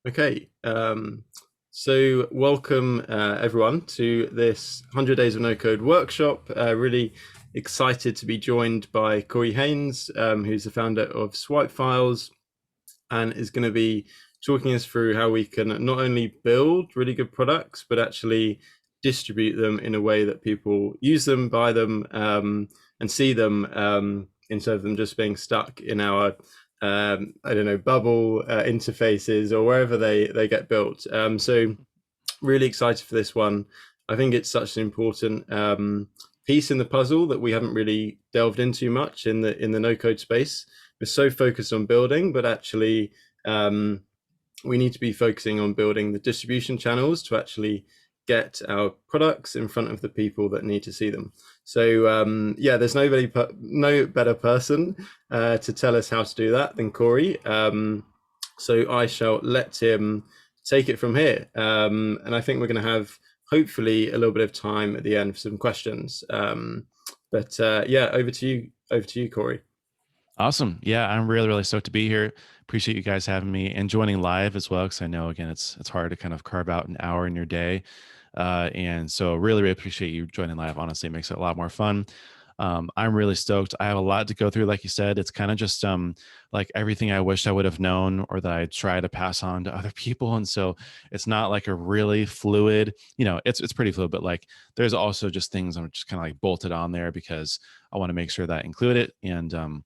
Okay, so welcome everyone to this 100 Days of No Code workshop. Really excited to be joined by Corey Haynes, who's the founder of Swipe Files, and is going to be talking us through how we can not only build really good products, but actually distribute them in a way that people use them, buy them, and see them, instead of them just being stuck in our I don't know, bubble interfaces or wherever they get built. So really excited for this one. I think it's such an important piece in the puzzle that we haven't really delved into much in the no code space. We're so focused on building, but actually we need to be focusing on building the distribution channels to actually get our products in front of the people that need to see them. So yeah, there's no better person to tell us how to do that than Corey. So I shall let him take it from here. And I think we're going to have hopefully a little bit of time at the end for some questions. But yeah, over to you, Corey. Awesome. Yeah, I'm really, really stoked to be here. Appreciate you guys having me and joining live as well, because I know again it's hard to kind of carve out an hour in your day, and so really, really appreciate you joining live. Honestly, it makes it a lot more fun. I'm really stoked. I have a lot to go through, like you said. It's kind of just like everything I wish I would have known or that I try to pass on to other people, and so it's not like a really fluid. It's pretty fluid, but like there's also just things I'm just kind of like bolted on there because I want to make sure that I include it and.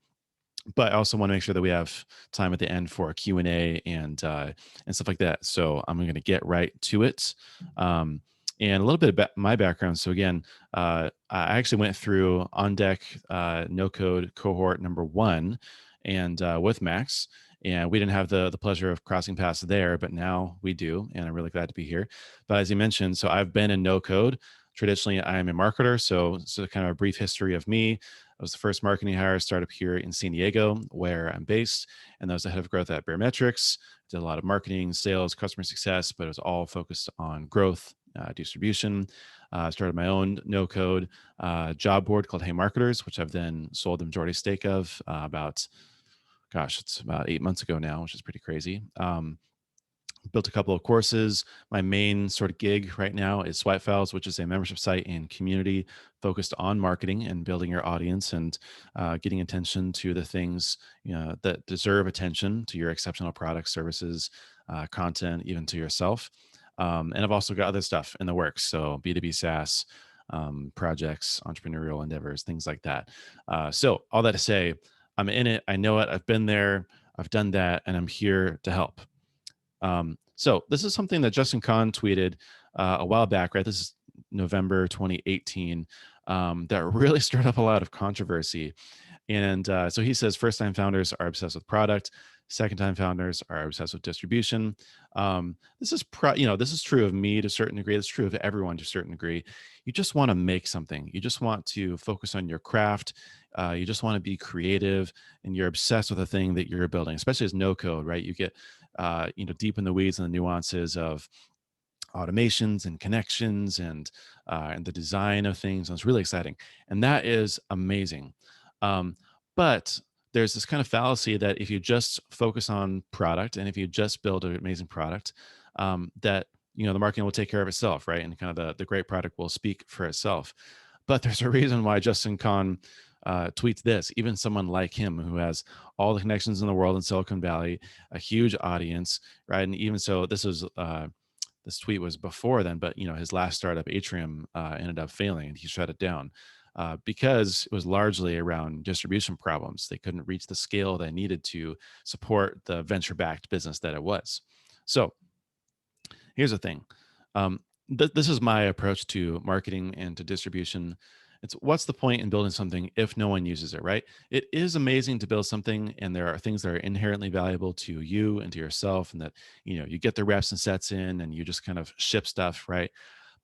But I also want to make sure that we have time at the end for a Q&A and stuff like that. So I'm going to get right to it. And a little bit about my background. So again, I actually went through on deck no code cohort number 1 and with Max. And we didn't have the pleasure of crossing paths there, but now we do. And I'm really glad to be here. But as you mentioned, so I've been in no code. Traditionally, I am a marketer. So kind of a brief history of me. I was the first marketing hire startup here in San Diego, where I'm based, and I was the head of growth at Barometrics. Did a lot of marketing, sales, customer success, but it was all focused on growth, distribution. Started my own no-code job board called Hey Marketers, which I've then sold the majority stake of it's about 8 months ago now, which is pretty crazy. Built a couple of courses. My main sort of gig right now is Swipe Files, which is a membership site and community focused on marketing and building your audience and getting attention to the things that deserve attention, to your exceptional products, services, content, even to yourself. And I've also got other stuff in the works. So B2B SaaS projects, entrepreneurial endeavors, things like that. So all that to say, I'm in it. I know it. I've been there. I've done that, and I'm here to help. So this is something that Justin Kahn tweeted a while back, right? This is November 2018, that really stirred up a lot of controversy. And so he says first-time founders are obsessed with product. Second-time founders are obsessed with distribution. This is true of me to a certain degree. It's true of everyone to a certain degree. You just want to make something. You just want to focus on your craft. You just want to be creative, and you're obsessed with the thing that you're building, especially as no code, right? You get deep in the weeds and the nuances of automations and connections and the design of things. And it's really exciting, and that is amazing. But there's this kind of fallacy that if you just focus on product and if you just build an amazing product, that the marketing will take care of itself, right? And kind of the great product will speak for itself. But there's a reason why Justin Kahn tweets this. Even someone like him, who has all the connections in the world in Silicon Valley, a huge audience, right? And even so, this tweet was before then, but his last startup, Atrium, ended up failing, and he shut it down because it was largely around distribution problems. They couldn't reach the scale they needed to support the venture-backed business that it was. So here's the thing. This is my approach to marketing and to distribution. It's what's the point in building something if no one uses it, right? It is amazing to build something, and there are things that are inherently valuable to you and to yourself, and that you get the reps and sets in, and you just kind of ship stuff, right?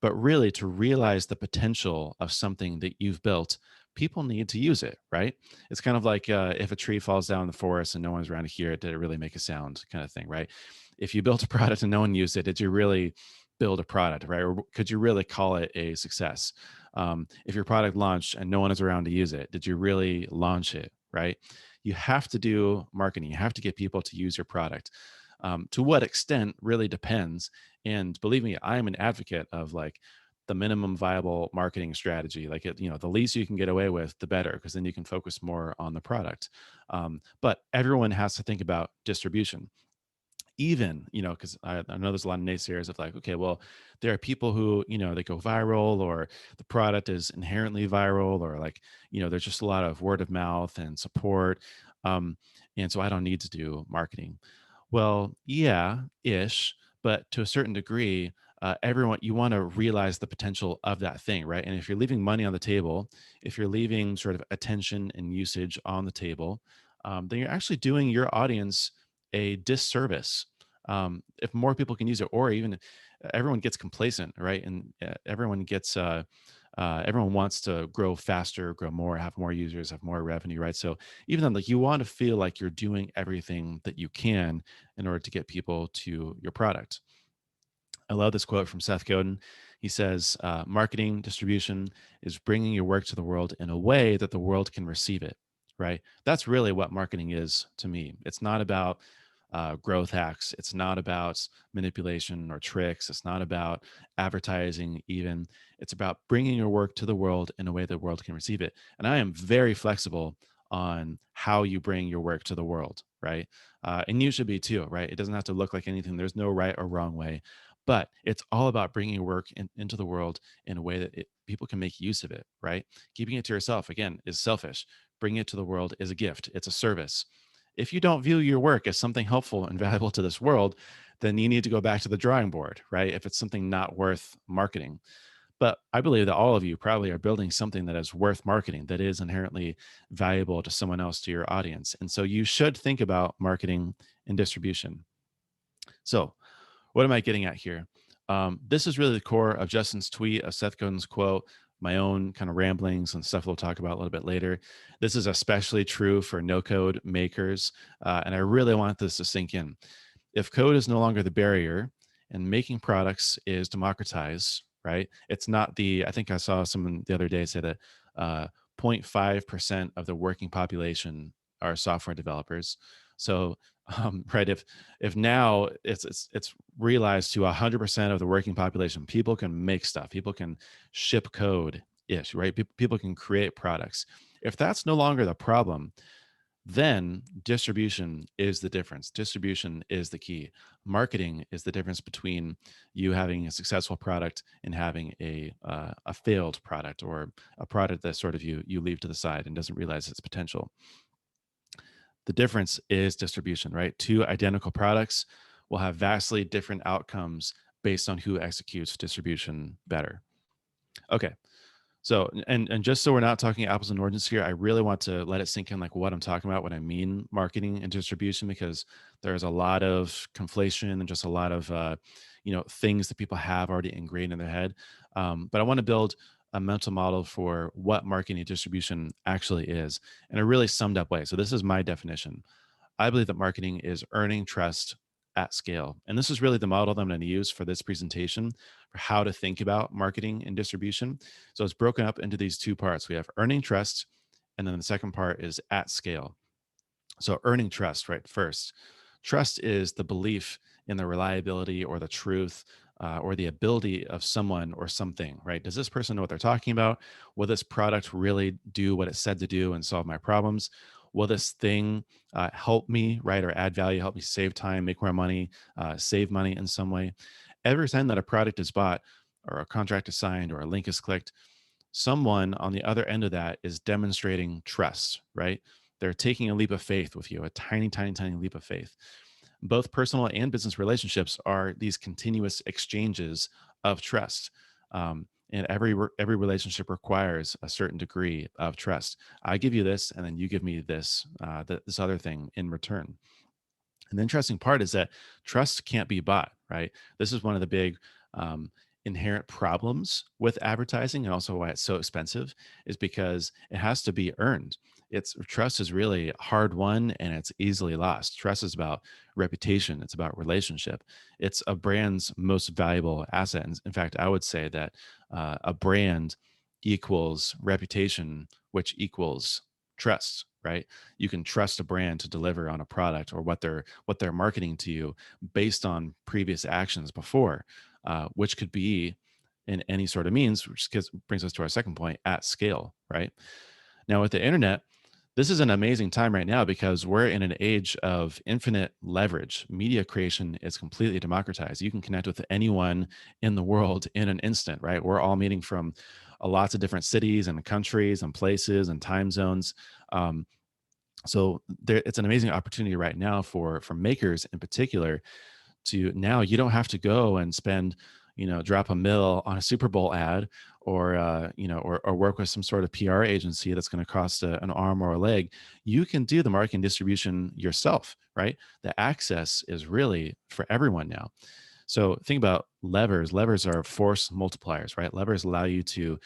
But really, to realize the potential of something that you've built, people need to use it, right? It's kind of like if a tree falls down in the forest and no one's around to hear it, did it really make a sound, kind of thing, right? If you built a product and no one used it, did you really build a product, right? Or could you really call it a success? If your product launched and no one is around to use it, did you really launch it, right? You have to do marketing. You have to get people to use your product. To what extent really depends. And believe me, I am an advocate of like the minimum viable marketing strategy. Like the least you can get away with, the better, because then you can focus more on the product. But everyone has to think about distribution. Even, because I know there's a lot of naysayers of like, okay, well, there are people who, they go viral, or the product is inherently viral, or like, there's just a lot of word of mouth and support. Um, and so I don't need to do marketing. Well, yeah, ish, but to a certain degree, everyone, you want to realize the potential of that thing, right? And if you're leaving money on the table, if you're leaving sort of attention and usage on the table, then you're actually doing your audience a disservice. If more people can use it, or even everyone gets complacent, right? And everyone wants to grow faster, grow more, have more users, have more revenue, right? So even then, like, you want to feel like you're doing everything that you can in order to get people to your product. I love this quote from Seth Godin. He says, marketing distribution is bringing your work to the world in a way that the world can receive it, right? That's really what marketing is to me. It's not about growth hacks. It's not about manipulation or tricks. It's not about advertising, even. It's about bringing your work to the world in a way the world can receive it. And I am very flexible on how you bring your work to the world, right? And you should be too, right? It doesn't have to look like anything. There's no right or wrong way, but it's all about bringing your work into the world in a way that people can make use of it, right? Keeping it to yourself, again, is selfish. Bringing it to the world is a gift, it's a service. If you don't view your work as something helpful and valuable to this world, then you need to go back to the drawing board, right? If it's something not worth marketing. But I believe that all of you probably are building something that is worth marketing, that is inherently valuable to someone else, to your audience. And so you should think about marketing and distribution. So, what am I getting at here? This is really the core of Justin's tweet, of Seth Godin's quote, my own kind of ramblings and stuff we'll talk about a little bit later. This is especially true for no code makers. And I really want this to sink in. If code is no longer the barrier and making products is democratized, right? It's not I think I saw someone the other day say that 0.5% of the working population are software developers. So, right, if now it's realized to 100% of the working population, people can make stuff, people can ship code ish, right? People can create products. If that's no longer the problem, then distribution is the difference. Distribution is the key. Marketing is the difference between you having a successful product and having a failed product, or a product that sort of you leave to the side and doesn't realize its potential. The difference is distribution, right? Two identical products will have vastly different outcomes based on who executes distribution better. Okay. So, and just so we're not talking apples and oranges here, I really want to let it sink in, like, what I'm talking about when I mean marketing and distribution, because there's a lot of conflation and just a lot of things that people have already ingrained in their head. But I want to build a mental model for what marketing and distribution actually is in a really summed up way. So this is my definition. I believe that marketing is earning trust at scale. And this is really the model that I'm going to use for this presentation for how to think about marketing and distribution. So it's broken up into these two parts. We have earning trust, and then the second part is at scale. So earning trust, right? First, trust is the belief in the reliability or the truth or the ability of someone or something, right? Does this person know what they're talking about? Will this product really do what it said to do and solve my problems? Will this thing help me, right, or add value, help me save time, make more money, save money in some way? Every time that a product is bought, or a contract is signed, or a link is clicked, someone on the other end of that is demonstrating trust, right? They're taking a leap of faith with you, a tiny, tiny, tiny leap of faith. Both personal and business relationships are these continuous exchanges of trust. And every relationship requires a certain degree of trust. I give you this, and then you give me this other thing in return. And the interesting part is that trust can't be bought, right? This is one of the big inherent problems with advertising, and also why it's so expensive, is because it has to be earned. It's trust is really hard won, and it's easily lost. Trust is about reputation. It's about relationship. It's a brand's most valuable asset. And in fact, I would say that a brand equals reputation, which equals trust, right? You can trust a brand to deliver on a product or what they're marketing to you based on previous actions before, which could be in any sort of means, brings us to our second point, at scale, right? Now, with the internet, this is an amazing time right now because we're in an age of infinite leverage. Media creation is completely democratized. You can connect with anyone in the world in an instant, right? We're all meeting from lots of different cities and countries and places and time zones. Um, so it's an amazing opportunity right now for makers in particular to now you don't have to go and spend, drop a mill on a Super Bowl ad or or work with some sort of PR agency that's going to cost an arm or a leg. You can do the marketing distribution yourself, right? The access is really for everyone now. So think about levers. Levers are force multipliers, right? Levers allow you to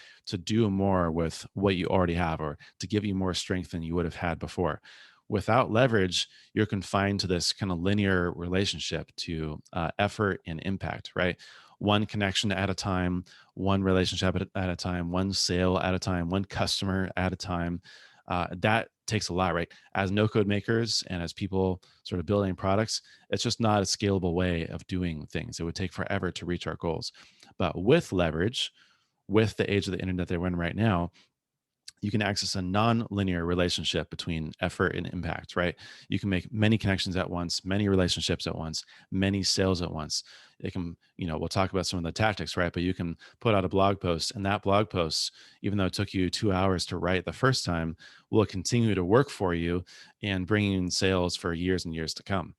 do more with what you already have, or to give you more strength than you would have had before. Without leverage, you're confined to this kind of linear relationship to effort and impact, right? One connection at a time, one relationship at a time, one sale at a time, one customer at a time. That takes a lot, right? As no code makers and as people sort of building products, it's just not a scalable way of doing things. It would take forever to reach our goals. But with leverage, with the age of the internet that we're in right now, you can access a non-linear relationship between effort and impact, right? You can make many connections at once, many relationships at once, many sales at once. It can, we'll talk about some of the tactics, right? But you can put out a blog post, and that blog post, even though it took you 2 hours to write the first time, will continue to work for you and bring in sales for years and years to come.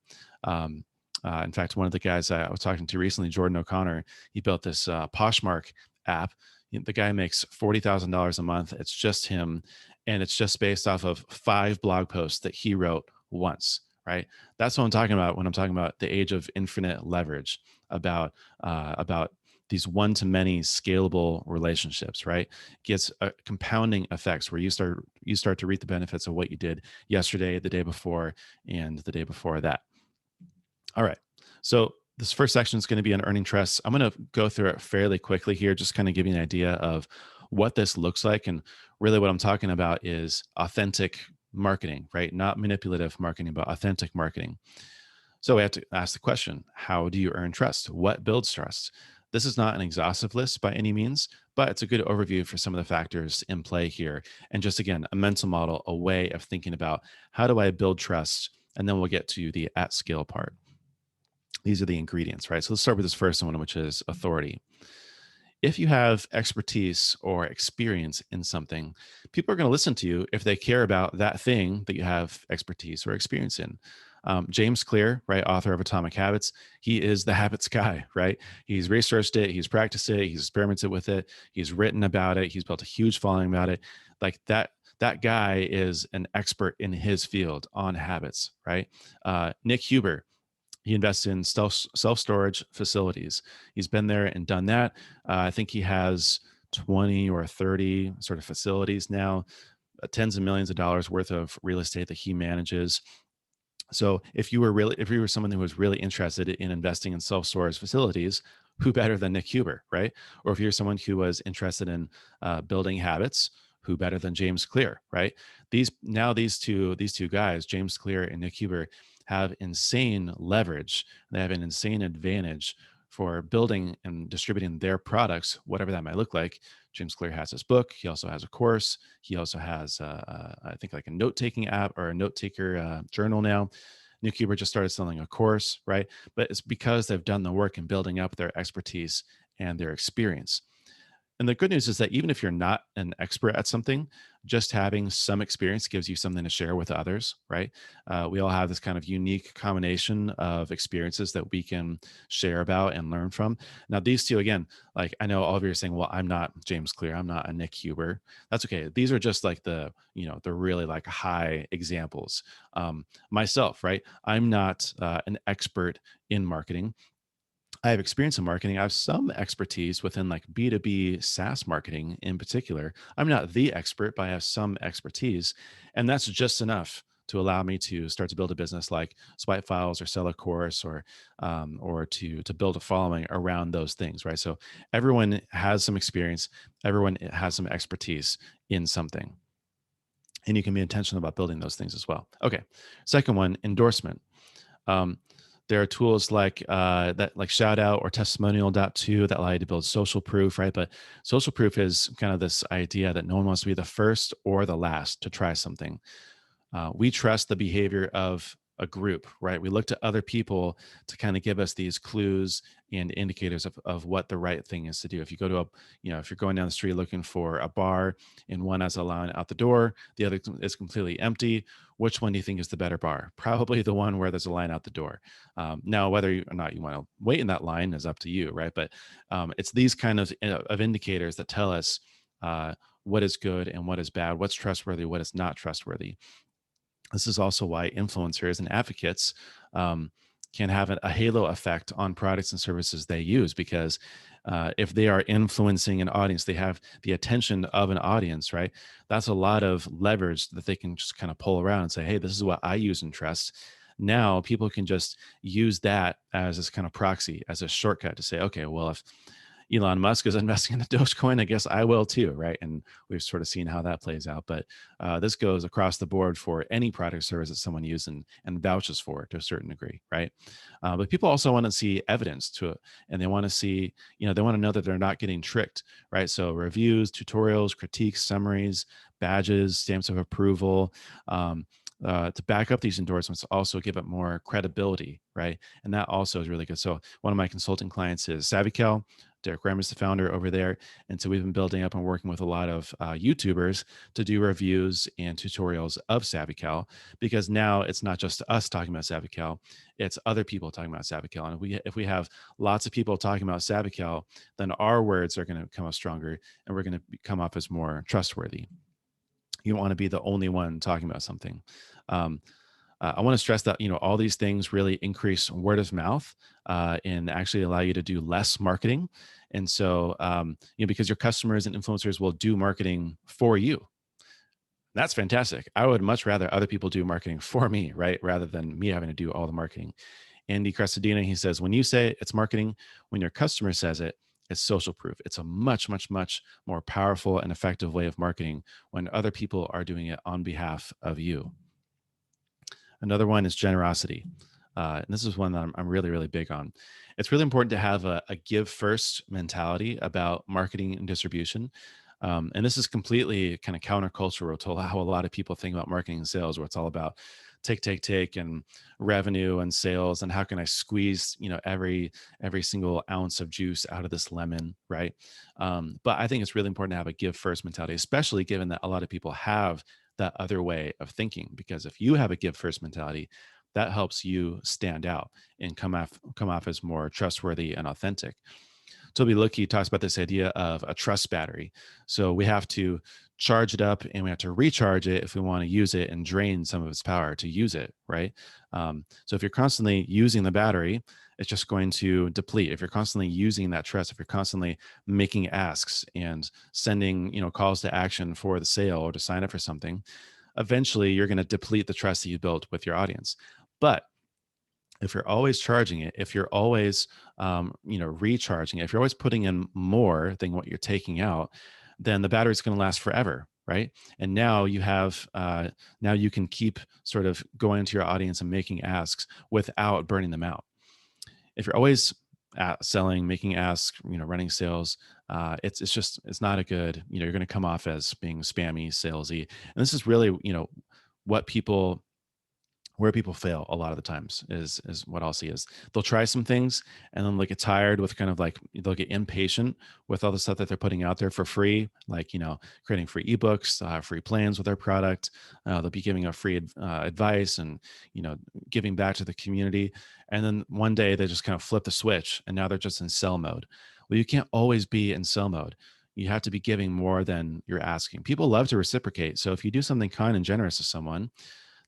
In fact, one of the guys I was talking to recently, Jordan O'Connor, he built this Poshmark app. The guy makes $40,000 a month. It's just him, and it's just based off of 5 blog posts that he wrote once. Right. That's what I'm talking about when I'm talking about the age of infinite leverage. About these one-to-many scalable relationships. Right. Gets compounding effects where you start to reap the benefits of what you did yesterday, the day before, and the day before that. All right. So this first section is going to be on earning trust. I'm going to go through it fairly quickly here, just kind of give you an idea of what this looks like. And really what I'm talking about is authentic marketing, right? Not manipulative marketing, but authentic marketing. So we have to ask the question, how do you earn trust? What builds trust? This is not an exhaustive list by any means, but it's a good overview for some of the factors in play here. And just again, a mental model, a way of thinking about how do I build trust? And then we'll get to the at scale part. These are the ingredients, right? So let's start with this first one, which is authority. If you have expertise or experience in something, people are going to listen to you if they care about that thing that you have expertise or experience in. James Clear, right, author of Atomic Habits, he is the habits guy, right? He's researched it, he's practiced it, he's experimented with it, he's written about it, he's built a huge following about it. Like that guy is an expert in his field on habits, right? Nick Huber, he invests in self-storage facilities. He's been there and done that. I think he has 20 or 30 sort of facilities now, tens of millions of dollars worth of real estate that he manages. So if you were someone who was really interested in investing in self-storage facilities, who better than Nick Huber, right? Or if you're someone who was interested in building habits, who better than James Clear, right? These two guys, James Clear and Nick Huber, have insane leverage. They have an insane advantage for building and distributing their products, whatever that might look like. James Clear has his book. He also has a course. He also has, I think, like a note-taking app or a note-taker journal now. Nick Huber just started selling a course, right? But it's because they've done the work in building up their expertise and their experience. And the good news is that even if you're not an expert at something, just having some experience gives you something to share with others, right? We all have this kind of unique combination of experiences that we can share about and learn from. Now, these two, again, like I know all of you are saying, well, I'm not James Clear, I'm not a Nick Huber. That's okay. These are just like the really like high examples. Myself, right? I'm not an expert in marketing. I have experience in marketing. I have some expertise within like B2B SaaS marketing in particular. I'm not the expert, but I have some expertise. And that's just enough to allow me to start to build a business like Swipe Files or sell a course or to build a following around those things, right? So everyone has some experience. Everyone has some expertise in something. And you can be intentional about building those things as well. Okay. Second one, endorsement. Um, there are tools like like Shoutout or Testimonial.to that allow you to build social proof, right? But social proof is kind of this idea that no one wants to be the first or the last to try something. We trust the behavior of a group, right? We look to other people to kind of give us these clues and indicators of what the right thing is to do. If you go to if you're going down the street looking for a bar and one has a line out the door, the other is completely empty, which one do you think is the better bar? Probably the one where there's a line out the door. Now, whether or not you want to wait in that line is up to you, right? But it's these kind of indicators that tell us what is good and what is bad, what's trustworthy, what is not trustworthy. This is also why influencers and advocates can have a halo effect on products and services they use, because if they are influencing an audience, they have the attention of an audience, right? That's a lot of leverage that they can just kind of pull around and say, hey, this is what I use and trust. Now people can just use that as this kind of proxy, as a shortcut to say, okay, well, if Elon Musk is investing in the Dogecoin, I guess I will too, right? And we've sort of seen how that plays out. But this goes across the board for any product or service that someone uses and vouches for it to a certain degree, right? But people also want to see evidence to it, and they want to see, they want to know that they're not getting tricked, right? So reviews, tutorials, critiques, summaries, badges, stamps of approval. To back up these endorsements, also give it more credibility, right? And that also is really good. So one of my consulting clients is SavvyCal. Derek Ram is the founder over there. And so we've been building up and working with a lot of YouTubers to do reviews and tutorials of SavvyCal, because now it's not just us talking about SavvyCal, it's other people talking about SavvyCal. And if we have lots of people talking about SavvyCal, then our words are going to come up stronger and we're going to come off as more trustworthy. You don't want to be the only one talking about something. Um, I want to stress that all these things really increase word of mouth and actually allow you to do less marketing. And so because your customers and influencers will do marketing for you. That's fantastic. I would much rather other people do marketing for me, right, rather than me having to do all the marketing. Andy Crestodina, he says, when you say it's marketing, when your customer says it, it's social proof. It's a much, much, much more powerful and effective way of marketing when other people are doing it on behalf of you. Another one is generosity. And this is one that I'm really, really big on. It's really important to have a give first mentality about marketing and distribution. And this is completely kind of countercultural to how a lot of people think about marketing and sales, where it's all about take, and revenue and sales, and how can I squeeze, every single ounce of juice out of this lemon, right? But I think it's really important to have a give first mentality, especially given that a lot of people have that other way of thinking. Because if you have a give first mentality, that helps you stand out and come off as more trustworthy and authentic. Toby Luckey talks about this idea of a trust battery. So we have to charge it up and we have to recharge it if we want to use it and drain some of its power to use it, right? So if you're constantly using the battery, it's just going to deplete. If you're constantly using that trust, if you're constantly making asks and sending, calls to action for the sale or to sign up for something, eventually you're going to deplete the trust that you built with your audience. But if you're always charging it, if you're always recharging it, if you're always putting in more than what you're taking out, then the battery's going to last forever, right? And now you have now you can keep sort of going to your audience and making asks without burning them out. If you're always selling, making asks, running sales, it's not a good, you're going to come off as being spammy, salesy. And this is really what people where people fail a lot of the times is what I'll see is they'll try some things and then they'll get tired with kind of like they'll get impatient with all the stuff that they're putting out there for free, like creating free ebooks, free plans with their product. They'll be giving out free advice and giving back to the community, and then one day they just kind of flip the switch and now they're just in sell mode. Well, you can't always be in sell mode. You have to be giving more than you're asking. People love to reciprocate. So if you do something kind and generous to someone,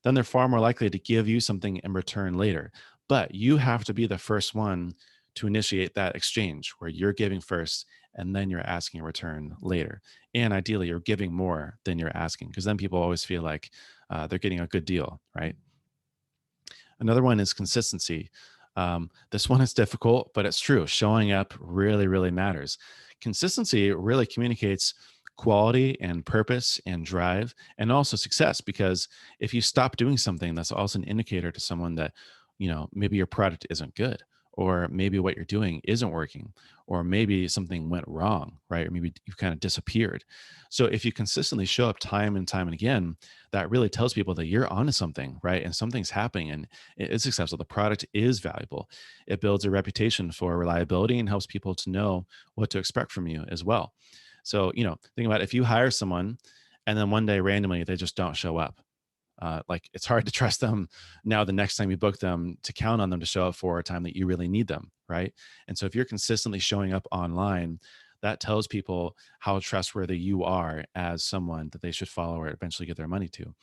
then they're far more likely to give you something in return later. But you have to be the first one to initiate that exchange where you're giving first and then you're asking in return later. And ideally, you're giving more than you're asking, because then people always feel like they're getting a good deal, right? Another one is consistency. This one is difficult, but it's true. Showing up really, really matters. Consistency really communicates quality and purpose and drive, and also success. Because if you stop doing something, that's also an indicator to someone that, maybe your product isn't good, or maybe what you're doing isn't working, or maybe something went wrong, right? Or maybe you've kind of disappeared. So if you consistently show up time and time and again, that really tells people that you're onto something, right? And something's happening and it's successful. The product is valuable. It builds a reputation for reliability and helps people to know what to expect from you as well. So, think about if you hire someone and then one day randomly they just don't show up. Like it's hard to trust them now the next time you book them to count on them to show up for a time that you really need them, right? And so if you're consistently showing up online, that tells people how trustworthy you are as someone that they should follow or eventually get their money to.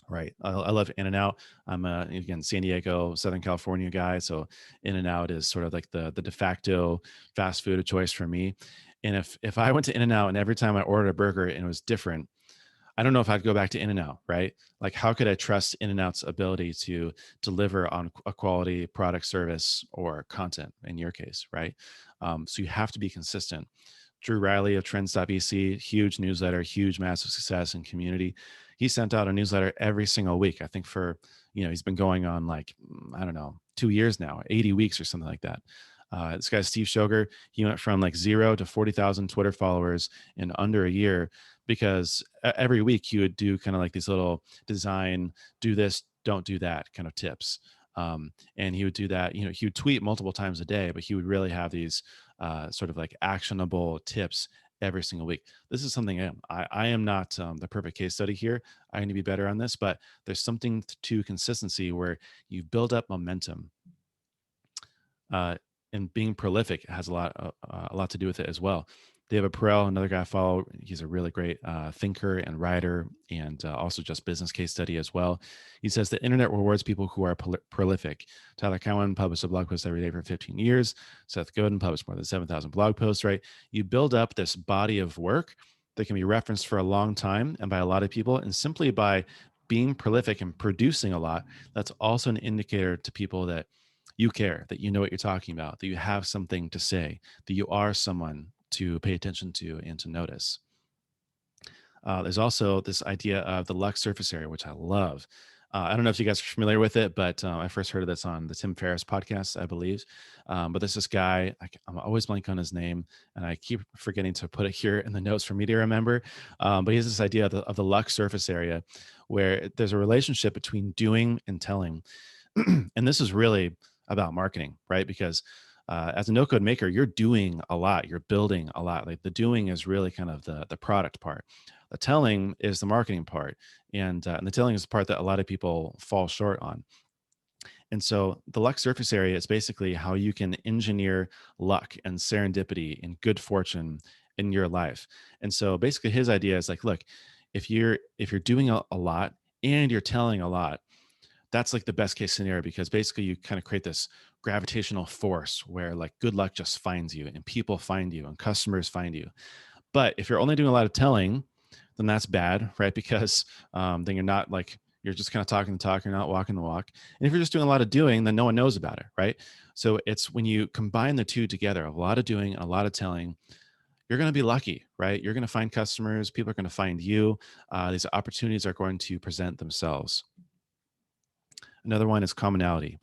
Right. I love In and Out. I'm again, San Diego, Southern California guy. So In and Out is sort of like the de facto fast food of choice for me. And if I went to In and Out and every time I ordered a burger and it was different, I don't know if I'd go back to In and Out, right? Like, how could I trust In and Out's ability to deliver on a quality product, service, or content in your case, right? So you have to be consistent. Drew Riley of Trends.bc, huge newsletter, huge massive success and community. He sent out a newsletter every single week. I think for, he's been going on like, I don't know, 2 years now, 80 weeks or something like that. This guy, Steve Shoger, he went from like 0 to 40,000 Twitter followers in under a year because every week he would do kind of like these little design, do this, don't do that kind of tips. And he would do that, he would tweet multiple times a day, but he would really have these sort of like actionable tips every single week. This is something I am not the perfect case study here. I need to be better on this, but there's something to consistency where you build up momentum. And being prolific has a lot to do with it as well. David Perel, another guy I follow, he's a really great thinker and writer, and also just business case study as well. He says the internet rewards people who are prolific. Tyler Cowen published a blog post every day for 15 years. Seth Godin published more than 7,000 blog posts. Right, you build up this body of work that can be referenced for a long time and by a lot of people, and simply by being prolific and producing a lot, that's also an indicator to people that you care, that you know what you're talking about, that you have something to say, that you are someone to pay attention to and to notice. There's also this idea of the Lux surface area, which I love. I don't know if you guys are familiar with it, but I first heard of this on the Tim Ferriss podcast, I believe. But there's this guy, I'm always blanking on his name, and I keep forgetting to put it here in the notes for me to remember. But he has this idea of the Lux surface area, where there's a relationship between doing and telling. And this is really about marketing, right? Because as a no code maker, you're doing a lot, you're building a lot. Like the doing is really kind of the product part. The telling is the marketing part, and the telling is the part that a lot of people fall short on. And so the luck surface area is basically how you can engineer luck and serendipity and good fortune in your life. And so basically his idea is like, look, if you're doing a lot and you're telling a lot, that's like the best case scenario, because basically you kind of create this gravitational force where like good luck just finds you and people find you and customers find you. But if you're only doing a lot of telling, then that's bad, right? Because then you're not like, you're just kind of talking the talk, you're not walking the walk. And if you're just doing a lot of doing, then no one knows about it, right? So it's when you combine the two together, a lot of doing and a lot of telling, you're going to be lucky, right? You're going to find customers, people are going to find you. These opportunities are going to present themselves. Another one is commonality.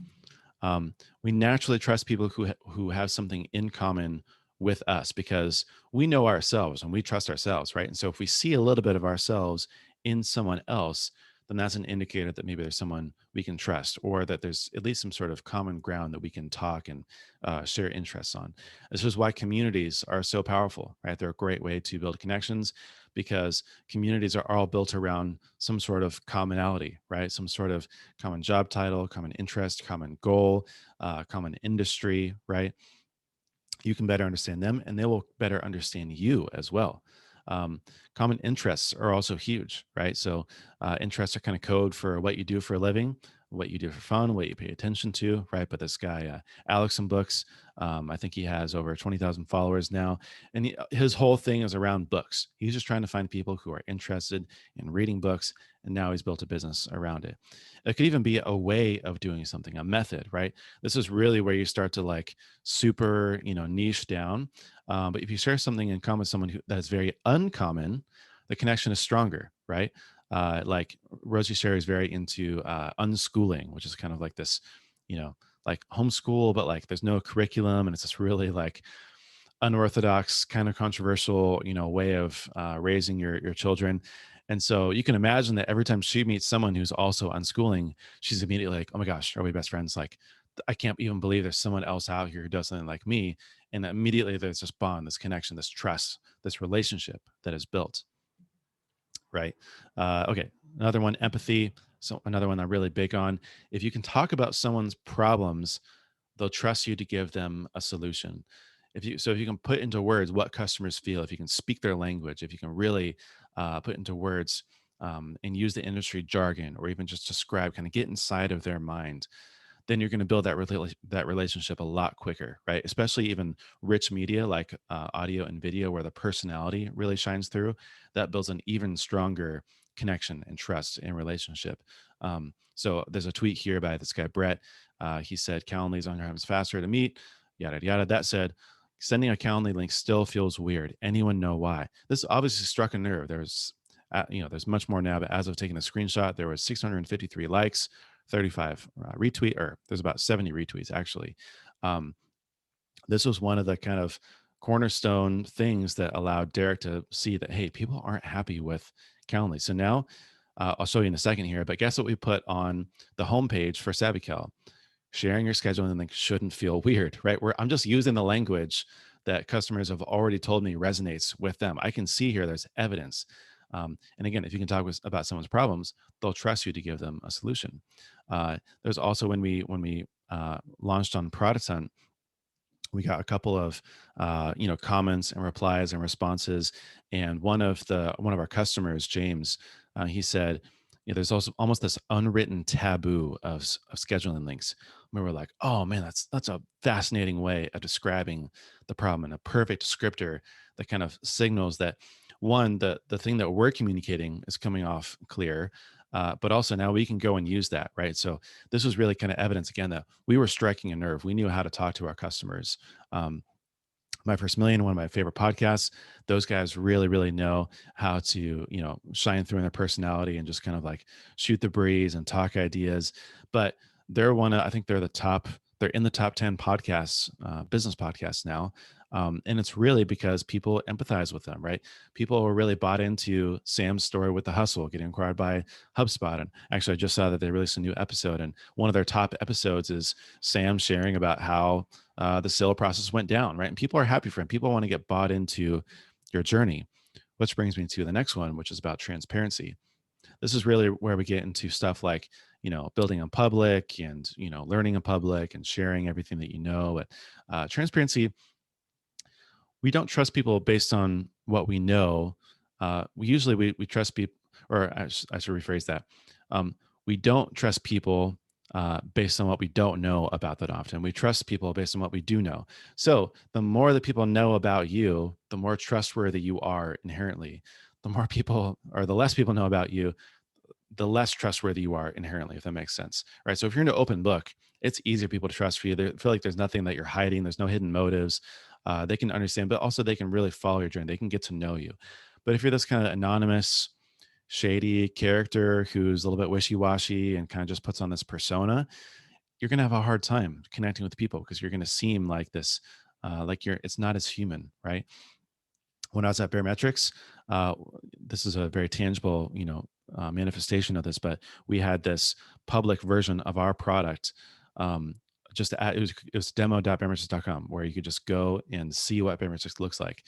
We naturally trust people who have something in common with us because we know ourselves and we trust ourselves, right? And so if we see a little bit of ourselves in someone else, then that's an indicator that maybe there's someone we can trust, or that there's at least some sort of common ground that we can talk and share interests on. This is why communities are so powerful, right? They're a great way to build connections, because communities are all built around some sort of commonality, right? Some sort of common job title, common interest, common goal, common industry, right? You can better understand them and they will better understand you as well. Common interests are also huge, right? So interests are kind of code for what you do for a living. what you do for fun, what you pay attention to, right? But this guy, Alex in Books, I think he has over 20,000 followers now. And his whole thing is around books. He's just trying to find people who are interested in reading books. And now he's built a business around it. It could even be a way of doing something, a method, right? This is really where you start to like super, niche down. But if you share something in common with someone that is very uncommon, the connection is stronger, right? Like Rosie Sherry is very into unschooling, which is kind of like this, like homeschool, but like there's no curriculum, and it's this really like unorthodox, kind of controversial, way of raising your children. And so you can imagine that every time she meets someone who's also unschooling, she's immediately like, "Oh my gosh, are we best friends?" Like, I can't even believe there's someone else out here who does something like me. And immediately there's this bond, this connection, this trust, this relationship that is built. Right. Okay. Another one, empathy. So another one I'm really big on. If you can talk about someone's problems, they'll trust you to give them a solution. If you can put into words what customers feel, if you can speak their language, if you can really put into words and use the industry jargon, or even just describe, kind of get inside of their mind, then you're going to build that relationship a lot quicker, right? Especially even rich media like audio and video, where the personality really shines through. That builds an even stronger connection and trust in relationship. So there's a tweet here by this guy Brett. He said Calendly's on is faster to meet. Yada yada. That said, sending a Calendly link still feels weird. Anyone know why? This obviously struck a nerve. There's much more now, but as of taking a screenshot, there was 653 likes, 35 retweet, or there's about 70 retweets actually. Um, this was one of the kind of cornerstone things that allowed Derek to see that, hey, people aren't happy with Calendly. So now I'll show you in a second here, but guess what we put on the homepage for SavvyCal? Sharing your scheduling link shouldn't feel weird, right? Where I'm just using the language that customers have already told me resonates with them. I can see here there's evidence. And again, if you can talk about someone's problems, they'll trust you to give them a solution. There's also when we launched on Product Hunt, we got a couple of comments and replies and responses, and one of our customers, James, he said, there's also almost this unwritten taboo of scheduling links. We were like, oh man, that's a fascinating way of describing the problem, and a perfect descriptor that kind of signals that, one, the thing that we're communicating is coming off clear, but also now we can go and use that, right? So this was really kind of evidence again that we were striking a nerve. We knew how to talk to our customers. My First Million, one of my favorite podcasts, those guys really, really know how to, shine through in their personality and just kind of like shoot the breeze and talk ideas. But I think they're in the top 10 podcasts, business podcasts now. And it's really because people empathize with them, right? People were really bought into Sam's story with the hustle, getting acquired by HubSpot. And actually, I just saw that they released a new episode, and one of their top episodes is Sam sharing about how the sale process went down, right? And people are happy for him. People want to get bought into your journey, which brings me to the next one, which is about transparency. This is really where we get into stuff like, building in public and, learning in public and sharing everything that you know. But transparency, we don't trust people based on what we know. We trust people, or I should rephrase that. We don't trust people based on what we don't know about that often. We trust people based on what we do know. So the more that people know about you, the more trustworthy you are inherently. The more people, or the less people know about you, the less trustworthy you are inherently, if that makes sense. Right. So if you're in an open book, it's easier for people to trust for you. They feel like there's nothing that you're hiding. There's no hidden motives. They can understand, but also they can really follow your journey. They can get to know you. But if you're this kind of anonymous, shady character who's a little bit wishy-washy and kind of just puts on this persona, you're going to have a hard time connecting with people, because you're going to seem like this, it's not as human, right? When I was at Barometrics, this is a very tangible, manifestation of this, but we had this public version of our product. It was demo.barometrics.com, where you could just go and see what Barometrics looks like.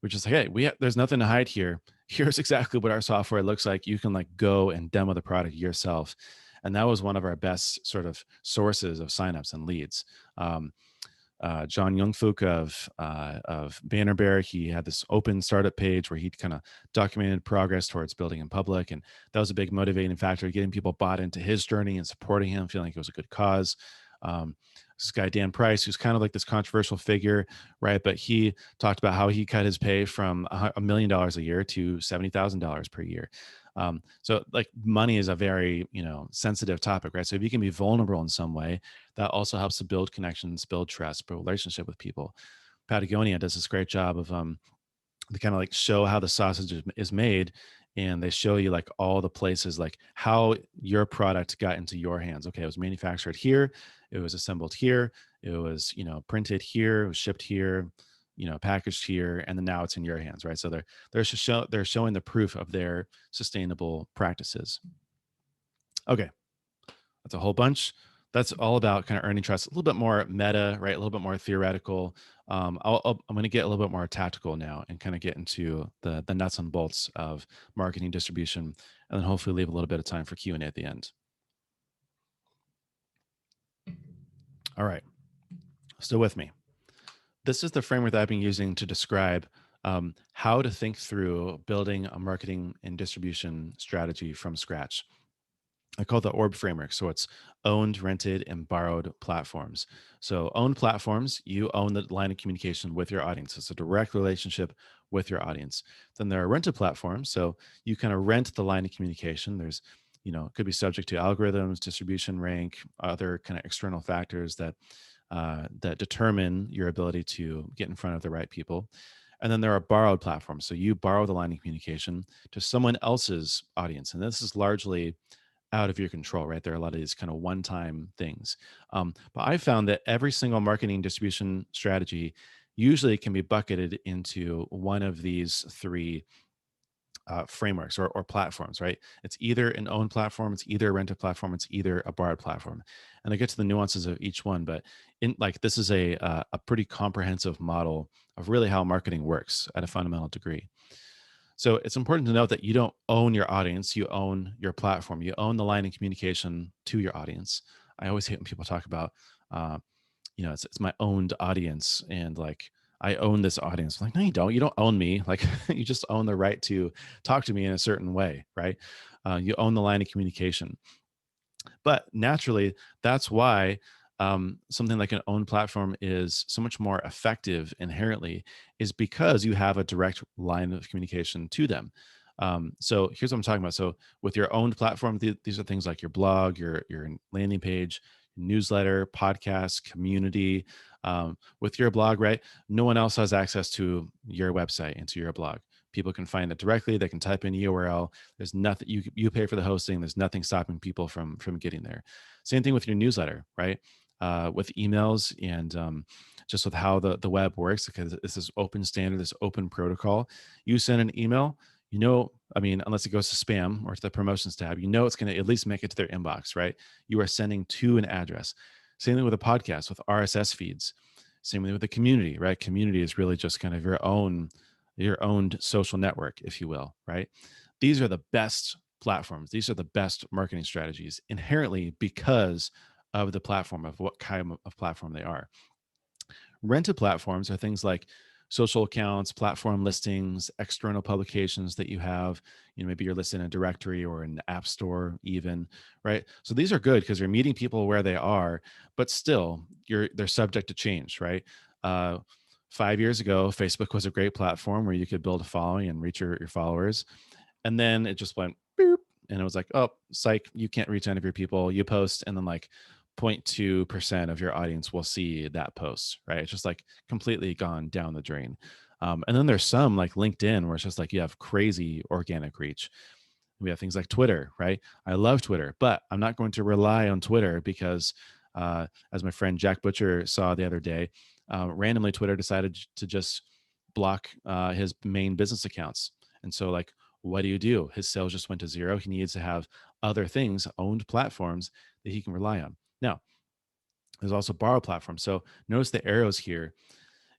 Which is like, hey, there's nothing to hide here. Here's exactly what our software looks like. You can like go and demo the product yourself. And that was one of our best sort of sources of signups and leads. John Youngfook of Bannerbear. He had this open startup page where he kind of documented progress towards building in public, and that was a big motivating factor, getting people bought into his journey and supporting him, feeling like it was a good cause. This guy Dan Price, who's kind of like this controversial figure, right? But he talked about how he cut his pay from $1 million a year to $70,000 per year. So like money is a very sensitive topic, right? So if you can be vulnerable in some way, that also helps to build connections, build trust, build relationship with people. Patagonia does this great job of they kind of like show how the sausage is made, and they show you like all the places, like how your product got into your hands. Okay, it was manufactured here, it was assembled here, it was printed here, it was shipped here, packaged here, and then now it's in your hands, right? So they're showing the proof of their sustainable practices. Okay, that's a whole bunch. That's all about kind of earning trust. A little bit more meta, right? A little bit more theoretical. I'm going to get a little bit more tactical now and kind of get into the nuts and bolts of marketing distribution, and then hopefully leave a little bit of time for Q&A at the end. All right, still with me. This is the framework that I've been using to describe how to think through building a marketing and distribution strategy from scratch. I call it the Orb Framework. So it's owned, rented, and borrowed platforms. So owned platforms, you own the line of communication with your audience. It's a direct relationship with your audience. Then there are rented platforms. So you kind of rent the line of communication. There's, it could be subject to algorithms, distribution rank, other kind of external factors that determine your ability to get in front of the right people. And then there are borrowed platforms. So you borrow the line of communication to someone else's audience. And this is largely out of your control, right? There are a lot of these kind of one-time things. But I found that every single marketing distribution strategy usually can be bucketed into one of these three frameworks or platforms, right? It's either an owned platform, it's either a rented platform, it's either a borrowed platform. And I get to the nuances of each one, but this is a pretty comprehensive model of really how marketing works at a fundamental degree. So it's important to note that you don't own your audience, you own your platform, you own the line of communication to your audience. I always hate when people talk about, it's my owned audience, and like, I own this audience. I'm like, no, you don't. You don't own me. Like, you just own the right to talk to me in a certain way, right? You own the line of communication. But naturally, that's why something like an owned platform is so much more effective inherently, is because you have a direct line of communication to them. So here's what I'm talking about. So with your owned platform, these are things like your blog, your landing page, newsletter, podcast, community. With your blog, right? No one else has access to your website and to your blog. People can find it directly. They can type in URL. There's nothing, you pay for the hosting. There's nothing stopping people from getting there. Same thing with your newsletter, right? With emails and just with how the web works, because this is open standard, this open protocol. You send an email, unless it goes to spam or to the promotions tab, it's going to at least make it to their inbox, right? You are sending to an address. Same thing with a podcast, with RSS feeds. Same thing with the community, right? Community is really just kind of your own social network, if you will, right? These are the best platforms. These are the best marketing strategies inherently because of the platform, of what kind of platform they are. Rented platforms are things like social accounts, platform listings, external publications that you have. Maybe you're listed in a directory or an app store even, right? So these are good because you're meeting people where they are, but still they're subject to change, right? 5 years ago, Facebook was a great platform where you could build a following and reach your followers. And then it just went boop, and it was like, oh, psych, you can't reach any of your people. You post, and then like 0.2% of your audience will see that post, right? It's just like completely gone down the drain. And then there's some like LinkedIn where it's just like you have crazy organic reach. We have things like Twitter, right? I love Twitter, but I'm not going to rely on Twitter because, as my friend Jack Butcher saw the other day, randomly Twitter decided to just block his main business accounts. And so like, what do you do? His sales just went to zero. He needs to have other things, owned platforms that he can rely on. Now, there's also borrow platforms. So notice the arrows here.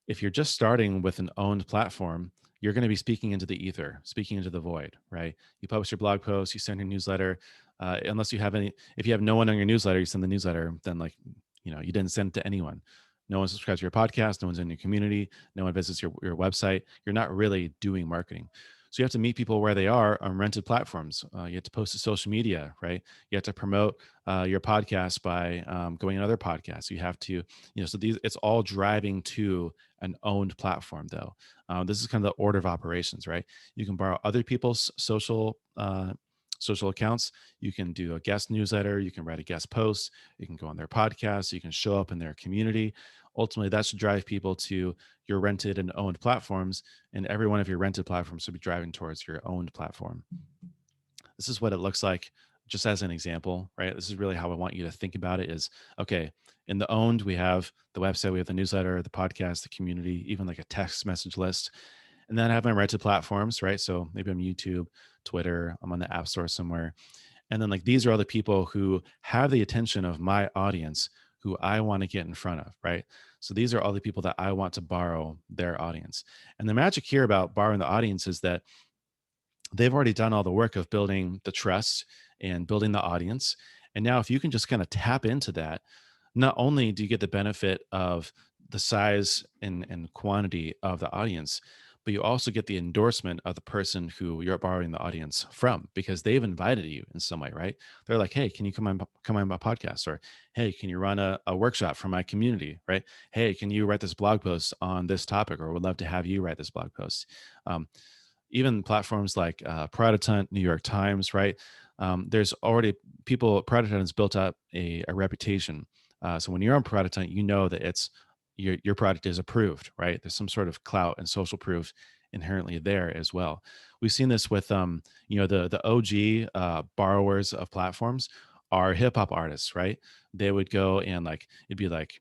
If you're just starting with an owned platform, you're going to be speaking into the ether, speaking into the void, right? You publish your blog post, you send your newsletter. Unless you have if you have no one on your newsletter, you send the newsletter, then you didn't send it to anyone. no one subscribes to your podcast, no one's in your community, no one visits your website, you're not really doing marketing. So you have to meet people where they are on rented platforms. You have to post to social media, right? You have to promote your podcast by going on other podcasts. You have to, so it's all driving to an owned platform, though. This is kind of the order of operations, right? You can borrow other people's social accounts. You can do a guest newsletter. You can write a guest post. You can go on their podcast. You can show up in their community. Ultimately, that should drive people to your rented and owned platforms, and every one of your rented platforms should be driving towards your owned platform. This is what it looks like, just as an example, right? This is really how I want you to think about it is, okay, in the owned, we have the website, we have the newsletter, the podcast, the community, even like a text message list. And then I have my rented platforms, right? So maybe I'm YouTube, Twitter, I'm on the App Store somewhere. And then like these are all the people who have the attention of my audience who I want to get in front of, right? So these are all the people that I want to borrow their audience. And the magic here about borrowing the audience is that they've already done all the work of building the trust and building the audience. And now if you can just kind of tap into that, not only do you get the benefit of the size and quantity of the audience, but you also get the endorsement of the person who you're borrowing the audience from because they've invited you in some way, right? They're like, hey, can you come on my podcast? Or hey, can you run a workshop for my community, right? Hey, can you write this blog post on this topic? Or would love to have you write this blog post. Even platforms like Prelaunch, New York Times, right? There's already Prelaunch has built up a reputation. So when you're on Prelaunch, you know that it's your product is approved, right? There's some sort of clout and social proof inherently there as well. We've seen this with the OG borrowers of platforms are hip hop artists, right? They would go and like it'd be like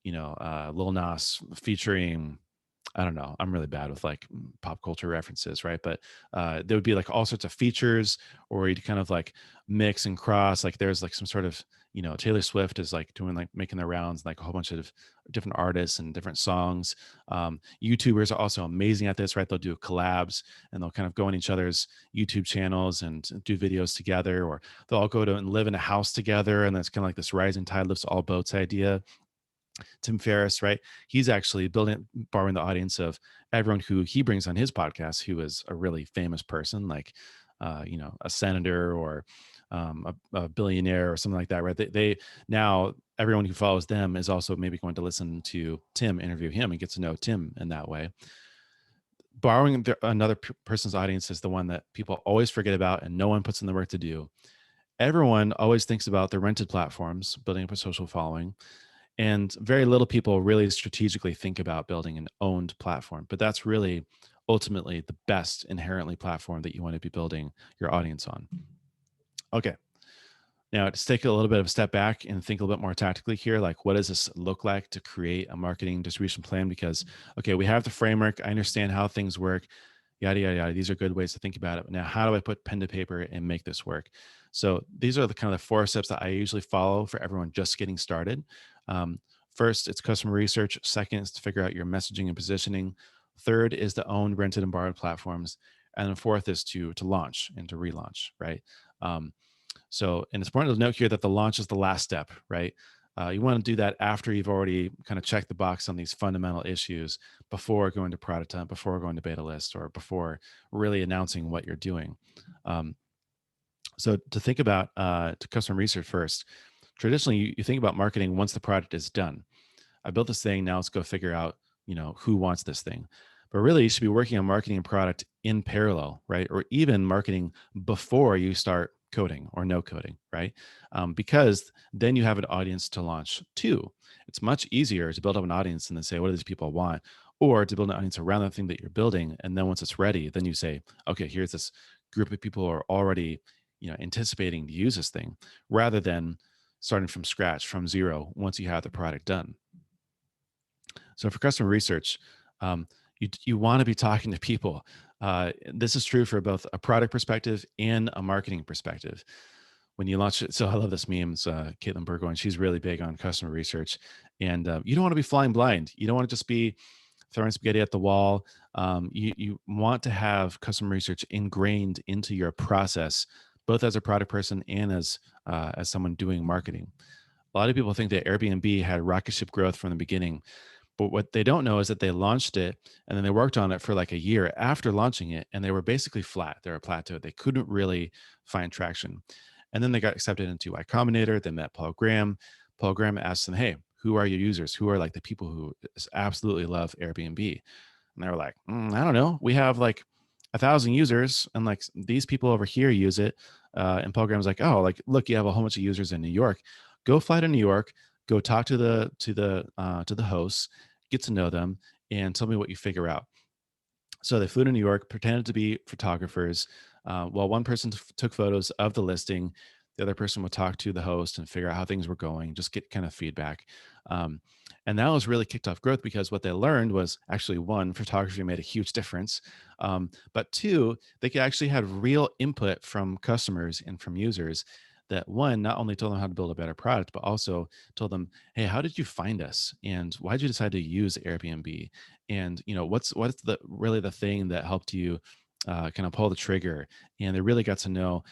Lil Nas featuring, I don't know. I'm really bad with like pop culture references, right? But there would be like all sorts of features, or you'd kind of like mix and cross. Like there's like some sort of, Taylor Swift is like doing like making the rounds, like a whole bunch of different artists and different songs. YouTubers are also amazing at this, right? They'll do collabs and they'll kind of go on each other's YouTube channels and do videos together, or they'll all go to and live in a house together. And that's kind of like this rising tide lifts all boats idea. Tim Ferriss, right? He's actually borrowing the audience of everyone who he brings on his podcast, who is a really famous person, like, a senator or a billionaire or something like that, right? They now everyone who follows them is also maybe going to listen to Tim interview him and get to know Tim in that way. Borrowing another person's audience is the one that people always forget about and no one puts in the work to do. Everyone always thinks about the rented platforms, building up a social following. And very little people really strategically think about building an owned platform, but that's really ultimately the best inherently platform that you want to be building your audience on. Okay. Now, to take a little bit of a step back and think a little bit more tactically here, like what does this look like to create a marketing distribution plan? Because, okay, we have the framework. I understand how things work, yada, yada, yada. These are good ways to think about it. But now, how do I put pen to paper and make this work? So these are the kind of the 4 steps that I usually follow for everyone just getting started. First, it's customer research. Second is to figure out your messaging and positioning. Third is to own rented and borrowed platforms. And then fourth is to launch and to relaunch, right? And it's important to note here that the launch is the last step, right? You want to do that after you've already kind of checked the box on these fundamental issues before going to prototype, before going to beta list, or before really announcing what you're doing. So to think about to customer research first, traditionally you think about marketing once the product is done. I built this thing, now let's go figure out, who wants this thing. But really you should be working on marketing a product in parallel, right? Or even marketing before you start coding or no coding, right? Because then you have an audience to launch to. It's much easier to build up an audience and then say, what do these people want? Or to build an audience around the thing that you're building. And then once it's ready, then you say, okay, here's this group of people who are already, anticipating to use this thing, rather than starting from scratch, from zero, once you have the product done. So for customer research, you want to be talking to people. This is true for both a product perspective and a marketing perspective. When you launch it, so I love this meme. It's Caitlin Burgoyne. She's really big on customer research, and you don't want to be flying blind. You don't want to just be throwing spaghetti at the wall. You want to have customer research ingrained into your process, both as a product person and as someone doing marketing. A lot of people think that Airbnb had rocket ship growth from the beginning, but what they don't know is that they launched it and then they worked on it for like a year after launching it, and they were basically flat. They were plateaued. They couldn't really find traction. And then they got accepted into Y Combinator. They met Paul Graham. Paul Graham asked them, "Hey, who are your users? Who are like the people who absolutely love Airbnb?" And they were like, I don't know. We have like 1,000 users, and like these people over here use it. And Paul Graham's like, oh, like look, you have a whole bunch of users in New York. Go fly to New York. Go talk to the hosts, get to know them, and tell me what you figure out. So they flew to New York, pretended to be photographers. While one person took photos of the listing, the other person would talk to the host and figure out how things were going, just get kind of feedback. Um, and that was really kicked off growth because what they learned was actually one, photography made a huge difference. But two, they could actually had real input from customers and from users that one, not only told them how to build a better product, but also told them, hey, how did you find us? And why did you decide to use Airbnb? And what's the really the thing that helped you kind of pull the trigger, and they really got to know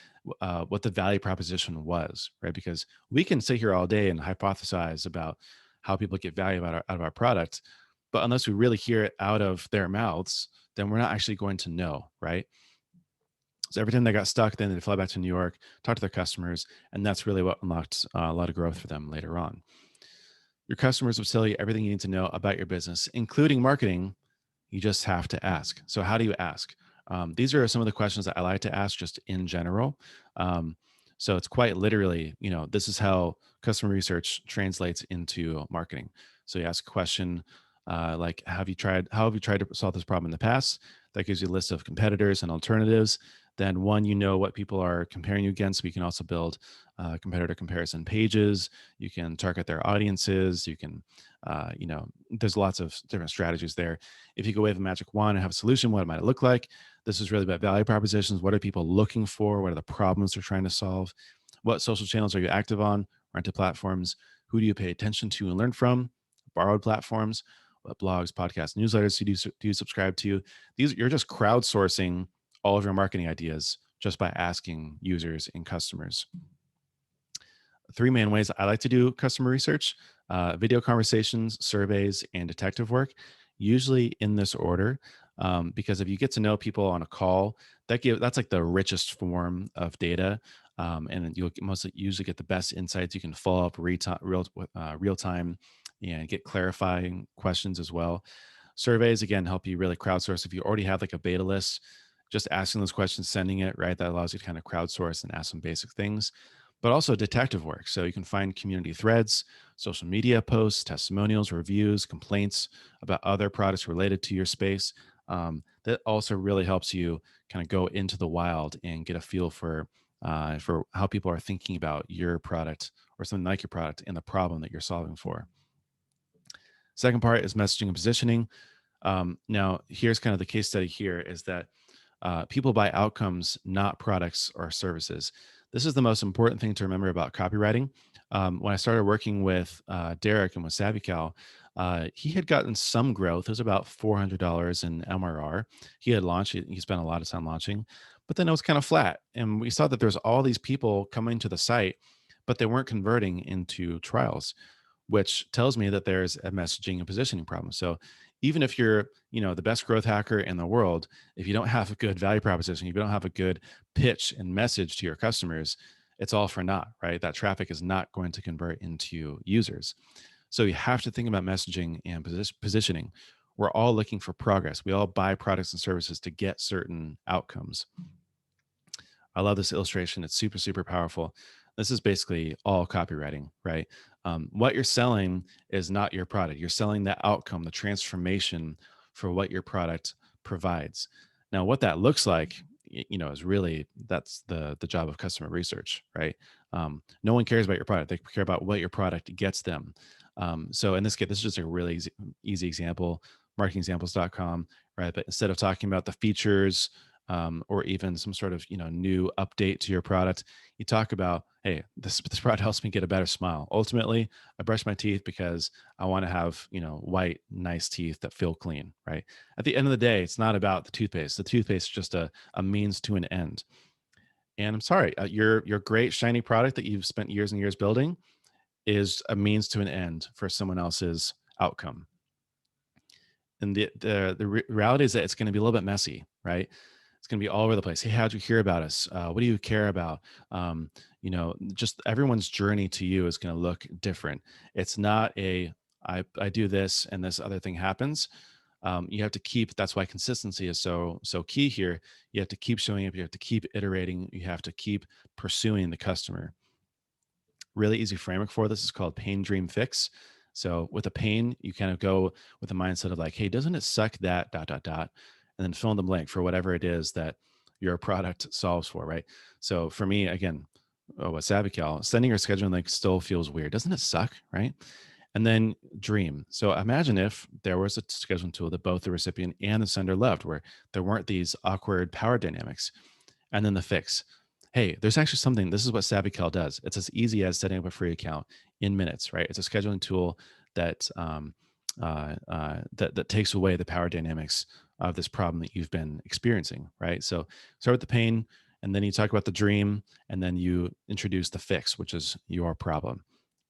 what the value proposition was, right? Because we can sit here all day and hypothesize about how people get value out of our product, but unless we really hear it out of their mouths, then we're not actually going to know, right? So every time they got stuck, then they'd fly back to New York, talk to their customers, and that's really what unlocked a lot of growth for them later on. Your customers will tell you everything you need to know about your business, including marketing. You just have to ask. So, how do you ask? These are some of the questions that I like to ask just in general. Um, so, it's quite literally, this is how customer research translates into marketing. So, you ask a question like, how have you tried to solve this problem in the past? That gives you a list of competitors and alternatives. Then, one, what people are comparing you against. We can also build competitor comparison pages. You can target their audiences. You can, there's lots of different strategies there. If you go wave a magic wand and have a solution, what might it look like? This is really about value propositions. What are people looking for? What are the problems they're trying to solve? What social channels are you active on? Rented platforms? Who do you pay attention to and learn from? Borrowed platforms? What blogs, podcasts, newsletters do you subscribe to? These you're just crowdsourcing all of your marketing ideas just by asking users and customers. Three main ways I like to do customer research: video conversations, surveys, and detective work, usually in this order. Because if you get to know people on a call, that's like the richest form of data. And you'll mostly usually get the best insights. You can follow up real time and get clarifying questions as well. Surveys, again, help you really crowdsource. If you already have like a beta list, just asking those questions, sending it, right? That allows you to kind of crowdsource and ask some basic things, but also detective work. So you can find community threads, social media posts, testimonials, reviews, complaints about other products related to your space. That also really helps you kind of go into the wild and get a feel for how people are thinking about your product or something like your product and the problem that you're solving for. Second part is messaging and positioning. Now, here's kind of the case study here is that people buy outcomes, not products or services. This is the most important thing to remember about copywriting. When I started working with Derek and with SavvyCal, he had gotten some growth. It was about $400 in MRR. He had launched, he spent a lot of time launching, but then it was kind of flat. And we saw that there's all these people coming to the site, but they weren't converting into trials, which tells me that there's a messaging and positioning problem. So even if you're, the best growth hacker in the world, if you don't have a good value proposition, if you don't have a good pitch and message to your customers, it's all for naught, right? That traffic is not going to convert into users. So you have to think about messaging and positioning. We're all looking for progress. We all buy products and services to get certain outcomes. I love this illustration. It's super, super powerful. This is basically all copywriting, right? What you're selling is not your product. You're selling the outcome, the transformation for what your product provides. Now, what that looks like, is really that's the job of customer research, right? No one cares about your product; they care about what your product gets them. So in this case, this is just a really easy example, marketingexamples.com, right? But instead of talking about the features or even some sort of new update to your product, you talk about, hey, this product helps me get a better smile. Ultimately, I brush my teeth because I want to have white, nice teeth that feel clean. Right. At the end of the day, it's not about the toothpaste. The toothpaste is just a means to an end. And I'm sorry, your great shiny product that you've spent years and years building, is a means to an end for someone else's outcome. And the reality is that it's going to be a little bit messy, right? It's going to be all over the place. Hey, how'd you hear about us? What do you care about? Just everyone's journey to you is going to look different. It's not I do this and this other thing happens. You have to keep. That's why consistency is so key here. You have to keep showing up. You have to keep iterating. You have to keep pursuing the customer. Really easy framework for this is called pain dream fix. So with a pain, you kind of go with the mindset of like, hey, doesn't it suck that dot dot dot, and then fill in the blank for whatever it is that your product solves for, right? So for me, again, with SavvyCal, sending your scheduling link still feels weird. Doesn't it suck, right? And then dream. So imagine if there was a scheduling tool that both the recipient and the sender loved, where there weren't these awkward power dynamics. And then the fix. Hey, there's actually something. This is what SavvyCal does. It's as easy as setting up a free account in minutes, right? It's a scheduling tool that that takes away the power dynamics of this problem that you've been experiencing, right? So start with the pain, and then you talk about the dream, and then you introduce the fix, which is your problem.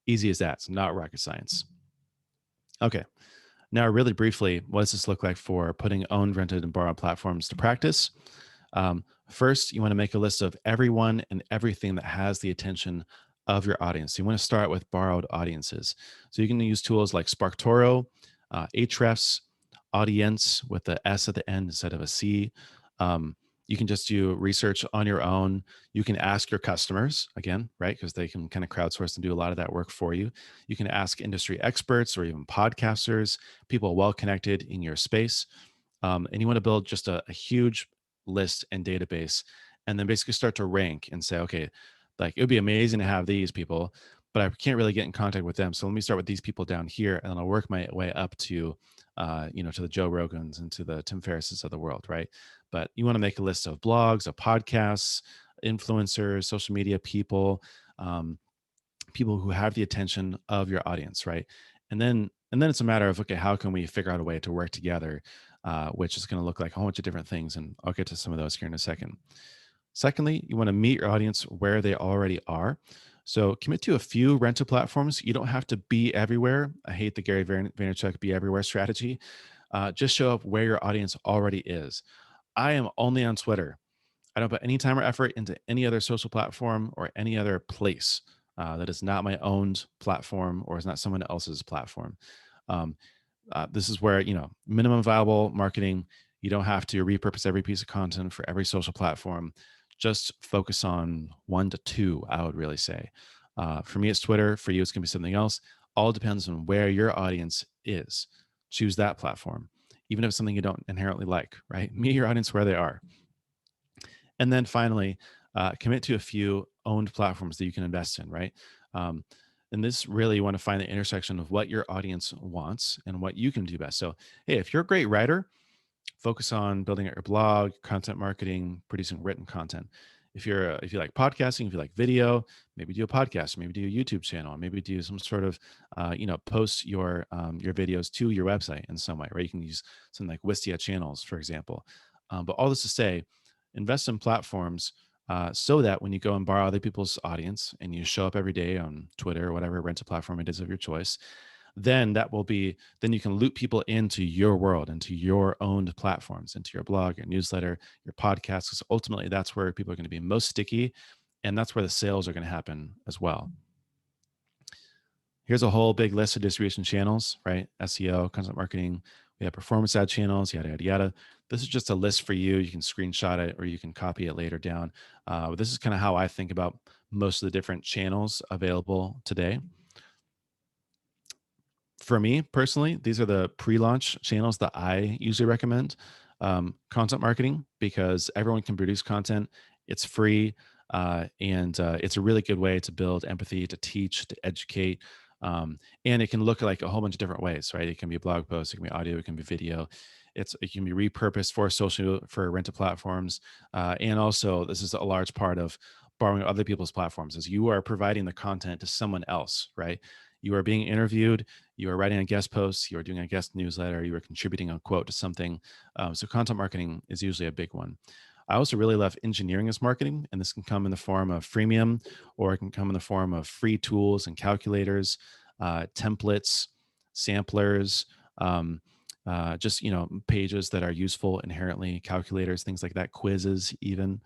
Easy as that. It's not rocket science. Okay. Now, really briefly, what does this look like for putting owned, rented, and borrowed platforms to practice? First, you want to make a list of everyone and everything that has the attention of your audience. You want to start with borrowed audiences. So you can use tools like SparkToro, Ahrefs, Audience with the S at the end instead of a C. You can just do research on your own. You can ask your customers again, right? Because they can kind of crowdsource and do a lot of that work for you. You can ask industry experts or even podcasters, people well connected in your space. And you want to build just a huge list and database, and then basically start to rank and say, okay, like it would be amazing to have these people, but I can't really get in contact with them. So let me start with these people down here, and then I'll work my way up to, to the Joe Rogans and to the Tim Ferrisses of the world, right? But you want to make a list of blogs, of podcasts, influencers, social media people, um, people who have the attention of your audience, right? And then it's a matter of, okay, how can we figure out a way to work together, which is going to look like a whole bunch of different things, and I'll get to some of those here in a second. Secondly, you want to meet your audience where they already are. So commit to a few rental platforms. You don't have to be everywhere. I hate the Gary Vaynerchuk be everywhere strategy. Just show up where your audience already is. I am only on Twitter. I don't put any time or effort into any other social platform or any other place that is not my owned platform or is not someone else's platform. Um, this is where, minimum viable marketing. You don't have to repurpose every piece of content for every social platform. Just focus on 1 to 2, I would really say. For me, it's Twitter. For you, it's going to be something else. All depends on where your audience is. Choose that platform, even if it's something you don't inherently like, right? Meet your audience where they are. And then finally, commit to a few owned platforms that you can invest in, right? Um, and this really, you want to find the intersection of what your audience wants and what you can do best. So, hey, if you're a great writer, focus on building out your blog, content marketing, producing written content. If you like podcasting, if you like video, maybe do a podcast, maybe do a YouTube channel, maybe do some sort of post your videos to your website in some way, right? You can use something like Wistia channels, for example. But all this to say, invest in platforms so that when you go and borrow other people's audience and you show up every day on Twitter or whatever rental platform it is of your choice, then then you can loop people into your world, into your owned platforms, into your blog, your newsletter, your podcast, because ultimately that's where people are going to be most sticky, and that's where the sales are going to happen as well. Here's a whole big list of distribution channels, right? SEO, content marketing. We have performance ad channels, yada, yada, yada. This is just a list for you. You can screenshot it or you can copy it later down. This is kind of how I think about most of the different channels available today. For me personally, these are the pre-launch channels that I usually recommend. Content marketing, because everyone can produce content. It's free, and it's a really good way to build empathy, to teach, to educate. And it can look like a whole bunch of different ways, right? It can be a blog post, it can be audio, it can be video. It can be repurposed for rental platforms, and also this is a large part of borrowing other people's platforms, is you are providing the content to someone else, right? You are being interviewed, you are writing a guest post, you are doing a guest newsletter, you are contributing a quote to something. So content marketing is usually a big one. I also really love engineering as marketing, and this can come in the form of freemium, or it can come in the form of free tools and calculators, templates, samplers, um, just pages that are useful inherently, calculators, things like that, quizzes even,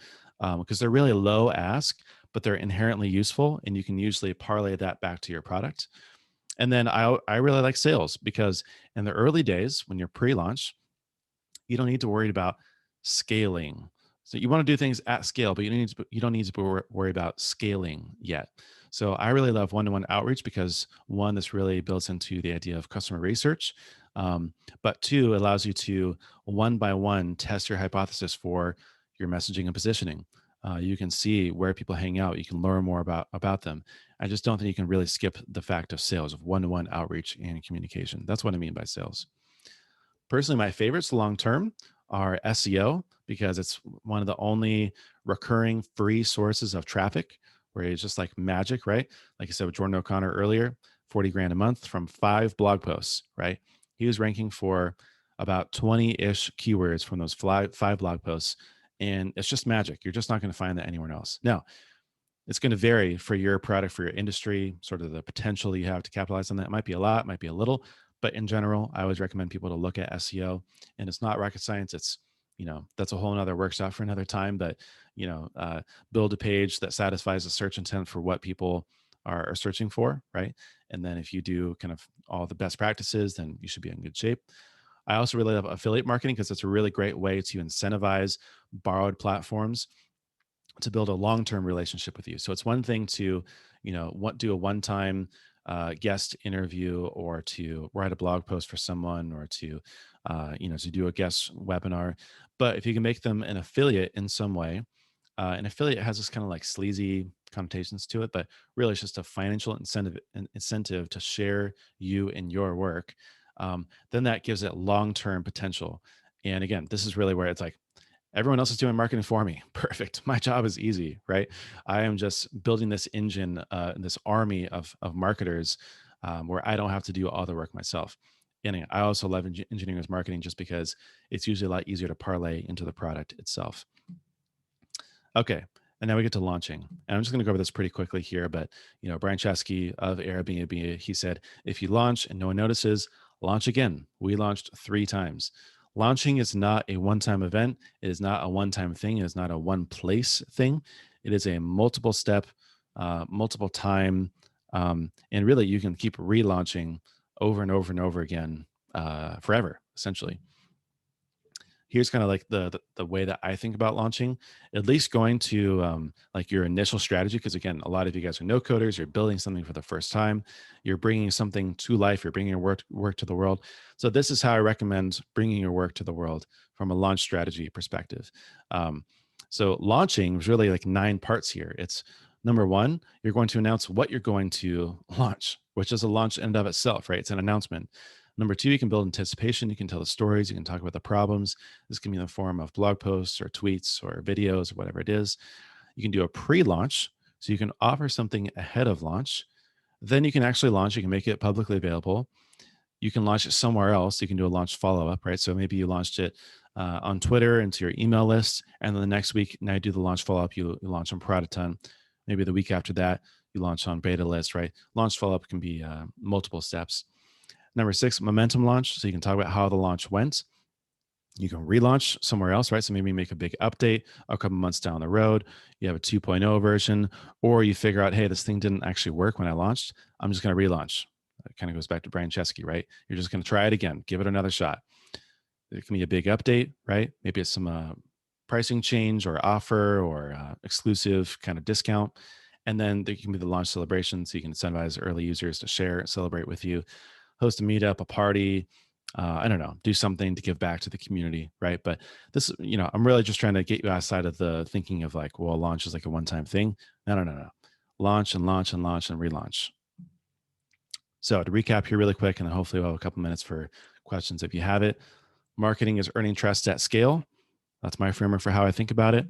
because they're really low ask, but they're inherently useful, and you can usually parlay that back to your product. And then I really like sales because in the early days when you're pre-launch, you don't need to worry about scaling. So you want to do things at scale, but you don't need to worry about scaling yet. So I really love one-to-one outreach because one, this really builds into the idea of customer research, but two, allows you to one by one test your hypothesis for your messaging and positioning. You can see where people hang out. You can learn more about them. I just don't think you can really skip the fact of sales, of one-to-one outreach and communication. That's what I mean by sales. Personally, my favorites long term are SEO because it's one of the only recurring free sources of traffic where it's just like magic, right? Like I said with Jordan O'Connor earlier, 40 grand a month from 5 blog posts, right? He was ranking for about 20-ish keywords from those five blog posts. And it's just magic. You're just not going to find that anywhere else. Now, it's going to vary for your product, for your industry, sort of the potential you have to capitalize on that. It might be a lot, might be a little, but in general, I always recommend people to look at SEO. And it's not rocket science. It's, that's a whole nother workshop for another time. But, build a page that satisfies the search intent for what people are searching for, right? And then if you do kind of all the best practices, then you should be in good shape. I also really love affiliate marketing because it's a really great way to incentivize borrowed platforms to build a long-term relationship with you. So it's one thing to, do a one-time guest interview, or to write a blog post for someone, or to, to do a guest webinar. But if you can make them an affiliate in some way, an affiliate has this kind of like sleazy connotations to it, but really it's just a financial incentive to share you and your work. Then that gives it long-term potential. And again, this is really where it's like, everyone else is doing marketing for me. Perfect. My job is easy, right? I am just building this engine, this army of marketers, where I don't have to do all the work myself. And I also love engineering as marketing just because it's usually a lot easier to parlay into the product itself. Okay. And now we get to launching. And I'm just going to go over this pretty quickly here, but Brian Chesky of Airbnb, he said, if you launch and no one notices, launch again. We launched 3 times. Launching is not a one-time event. It is not a one-time thing. It is not a one-place thing. It is a multiple step, multiple time, and really you can keep relaunching over and over and over again, forever, essentially. Here's kind of like the way that I think about launching, at least going to like your initial strategy. Because again, a lot of you guys are no coders. You're building something for the first time. You're bringing something to life. You're bringing your work to the world. So this is how I recommend bringing your work to the world from a launch strategy perspective. So launching is really like 9 parts here. It's number 1, you're going to announce what you're going to launch, which is a launch in and of itself, right? It's an announcement. Number 2, you can build anticipation. You can tell the stories. You can talk about the problems. This can be in the form of blog posts or tweets or videos or whatever it is. You can do a pre-launch. So you can offer something ahead of launch. Then you can actually launch. You can make it publicly available. You can launch it somewhere else. You can do a launch follow-up, right? So maybe you launched it on Twitter into your email list. And then the next week, now you do the launch follow-up. You launch on Product. Maybe the week after that, you launch on beta list, right? Launch follow-up can be multiple steps. Number 6, momentum launch. So you can talk about how the launch went. You can relaunch somewhere else, right? So maybe you make a big update a couple months down the road. You have a 2.0 version, or you figure out, hey, this thing didn't actually work when I launched. I'm just going to relaunch. It kind of goes back to Brian Chesky, right? You're just going to try it again, give it another shot. It can be a big update, right? Maybe it's some pricing change or offer or exclusive kind of discount. And then there can be the launch celebration. So you can incentivize early users to share, celebrate with you, host a meetup, a party, I don't know, do something to give back to the community, right? But this, I'm really just trying to get you outside of the thinking of like, well, launch is like a one-time thing. No. Launch and launch and launch and relaunch. So to recap here really quick, and then hopefully we'll have a couple minutes for questions if you have it. Marketing is earning trust at scale. That's my framework for how I think about it.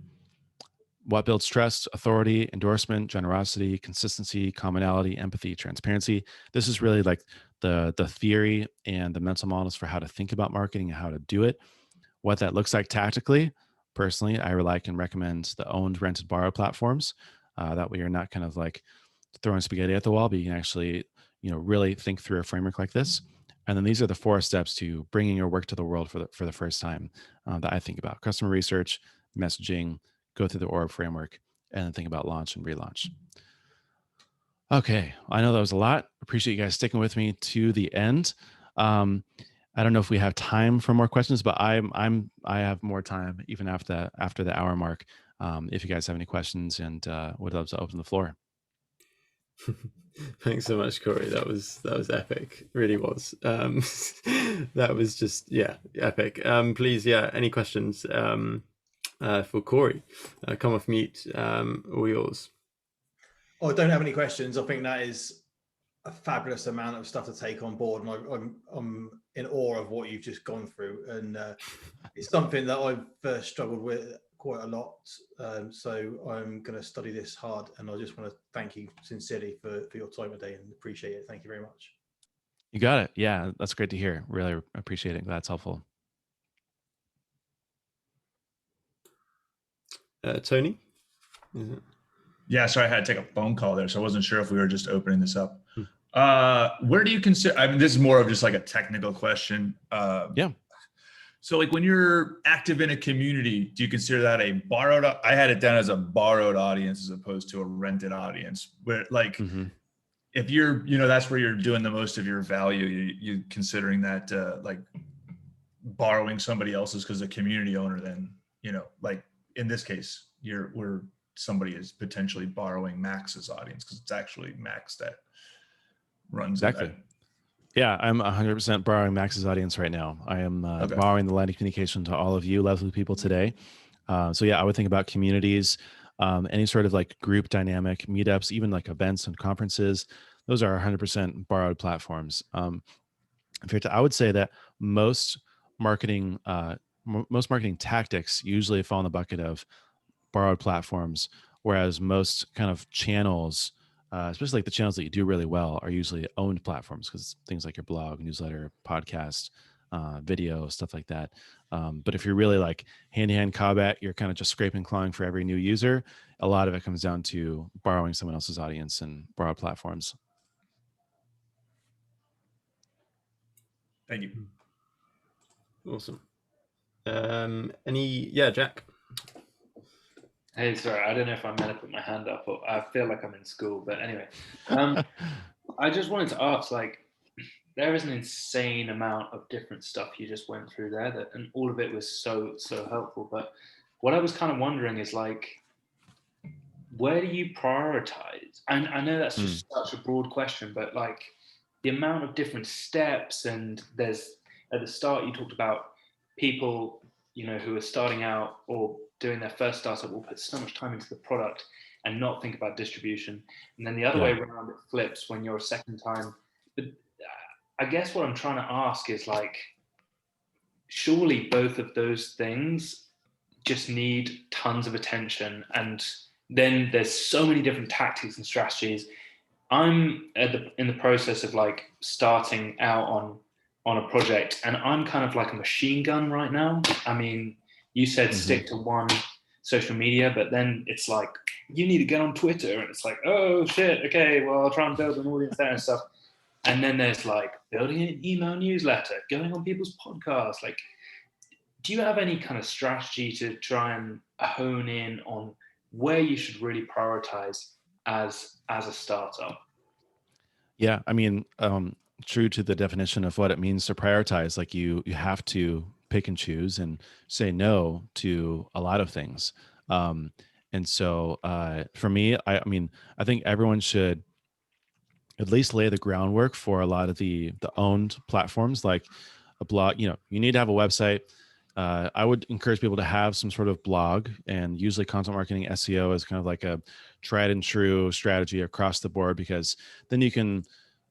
What builds trust? Authority, endorsement, generosity, consistency, commonality, empathy, transparency. This is really like the theory and the mental models for how to think about marketing and how to do it. What that looks like tactically, personally, I like and recommend the owned, rented, borrowed platforms. That way, you're not kind of like throwing spaghetti at the wall, but you can actually, really think through a framework like this. And then these are the 4 steps to bringing your work to the world for the first time that I think about: customer research, messaging, go through the Orb framework, and then think about launch and relaunch. Okay, I know that was a lot. Appreciate you guys sticking with me to the end. Um, I don't know if we have time for more questions, but I have more time even after the hour mark. If you guys have any questions, and would love to open the floor. Thanks so much, Corey. That was epic. Really was. That was just epic. Please, any questions for Corey? Come off mute. All yours. Oh, I don't have any questions. I think that is a fabulous amount of stuff to take on board, and I'm in awe of what you've just gone through, and it's something that I've struggled with quite a lot. So I'm going to study this hard, and I just want to thank you sincerely for your time today and appreciate it. Thank you very much. You got it. Yeah, that's great to hear. Really appreciate it. That's helpful. Tony? Yeah, sorry, I had to take a phone call there, so I wasn't sure if we were just opening this up. Where do you consider, I mean, this is more of just like a technical question. Yeah. So like when you're active in a community, do you consider that a borrowed, I had it down as a borrowed audience as opposed to a rented audience, where like, if you're, that's where you're doing the most of your value, you considering that like borrowing somebody else's because a community owner, then, like in this case, somebody is potentially borrowing Max's audience because it's actually Max that runs exactly. Yeah, I'm 100% borrowing Max's audience right now. I am borrowing the line of communication to all of you lovely people today. So yeah, I would think about communities, any sort of like group dynamic, meetups, even like events and conferences. Those are 100% borrowed platforms. In fact, I would say that most marketing tactics usually fall in the bucket of borrowed platforms, whereas most kind of channels, especially like the channels that you do really well, are usually owned platforms, because things like your blog, newsletter, podcast, video, stuff like that. But if you're really like hand-to-hand combat, you're kind of just scraping, clawing for every new user. A lot of it comes down to borrowing someone else's audience and borrowed platforms. Thank you. Awesome. Jack? Hey, sorry, I don't know if I'm meant to put my hand up, or I feel like I'm in school, but anyway. I just wanted to ask, like, there is an insane amount of different stuff you just went through there, and all of it was so helpful. But what I was kind of wondering is, like, where do you prioritize? And I know that's just such a broad question, but like the amount of different steps, and there's, at the start you talked about people, who are starting out or doing their first startup will put so much time into the product and not think about distribution. And then the other way around, it flips when you're a second time. But I guess what I'm trying to ask is, like, surely both of those things just need tons of attention, and then there's so many different tactics and strategies. I'm in the process of like starting out on a project, and I'm kind of like a machine gun right now. I mean, you said stick to one social media, but then it's like, you need to get on Twitter, and it's like, oh shit, okay, well, I'll try and build an audience there and stuff. And then there's like building an email newsletter, going on people's podcasts. Like, do you have any kind of strategy to try and hone in on where you should really prioritize as a startup? Yeah, I mean, true to the definition of what it means to prioritize, like you have to pick and choose and say no to a lot of things. And so for me, I mean, I think everyone should at least lay the groundwork for a lot of the owned platforms, like a blog. You need to have a website. I would encourage people to have some sort of blog, and usually content marketing SEO is kind of like a tried and true strategy across the board, because then you can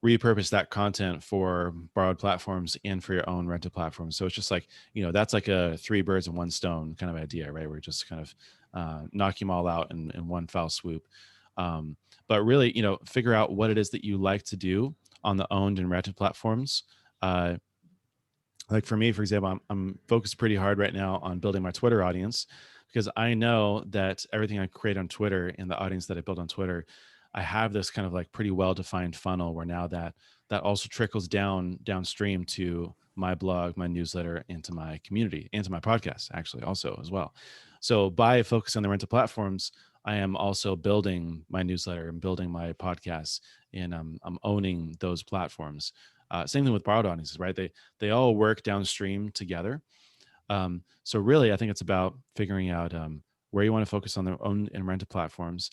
repurpose that content for borrowed platforms and for your own rented platforms. So it's just like, that's like a 3 birds in 1 stone kind of idea, right? We're just kind of knocking them all out in one foul swoop. But really, figure out what it is that you like to do on the owned and rented platforms. Like for me, for example, I'm focused pretty hard right now on building my Twitter audience, because I know that everything I create on Twitter and the audience that I build on Twitter, I have this kind of like pretty well-defined funnel where now that also trickles downstream to my blog, my newsletter, into my community, into my podcast, actually also as well. So by focusing on the rental platforms, I am also building my newsletter and building my podcasts, and I'm owning those platforms. Same thing with borrowed audiences, right? They all work downstream together. So really, I think it's about figuring out where you want to focus on their own and rented platforms,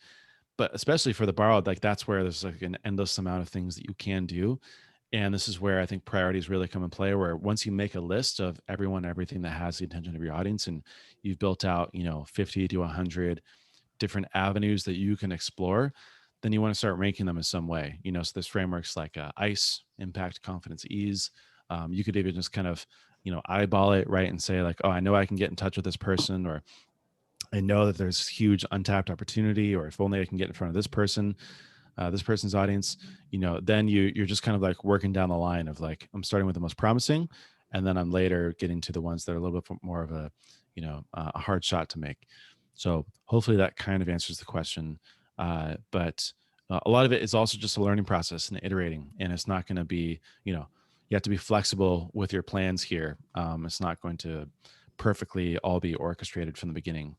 but especially for the borrowed, like that's where there's like an endless amount of things that you can do. And this is where I think priorities really come in play, where once you make a list of everyone, everything that has the attention of your audience, and you've built out, 50 to 100 different avenues that you can explore, then you want to start ranking them in some way. So there's frameworks like ICE, impact, confidence, ease. You could even just kind of, eyeball it, right, and say like, oh, I know I can get in touch with this person, or I know that there's huge untapped opportunity, or if only I can get in front of this person, this person's audience. Then you're just kind of like working down the line of like, I'm starting with the most promising, and then I'm later getting to the ones that are a little bit more of a, a hard shot to make. So hopefully that kind of answers the question. But a lot of it is also just a learning process and iterating, and it's not going to be, you have to be flexible with your plans here. It's not going to perfectly all be orchestrated from the beginning.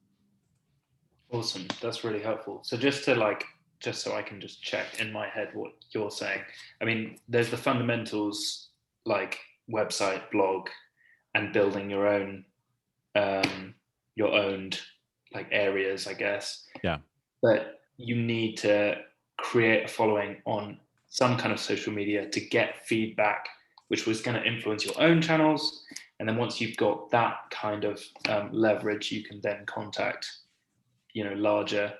Awesome. That's really helpful. So just so I can just check in my head what you're saying. I mean, there's the fundamentals like website, blog, and building your own like areas, I guess. Yeah. But you need to create a following on some kind of social media to get feedback, which was going to influence your own channels. And then once you've got that kind of leverage, you can then contact, larger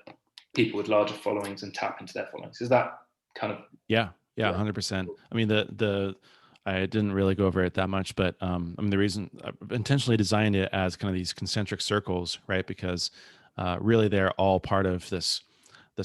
people with larger followings and tap into their followings. Is that kind of? Yeah, 100%. I mean, I didn't really go over it that much, but I mean, the reason I've intentionally designed it as kind of these concentric circles, right? Because really they're all part of this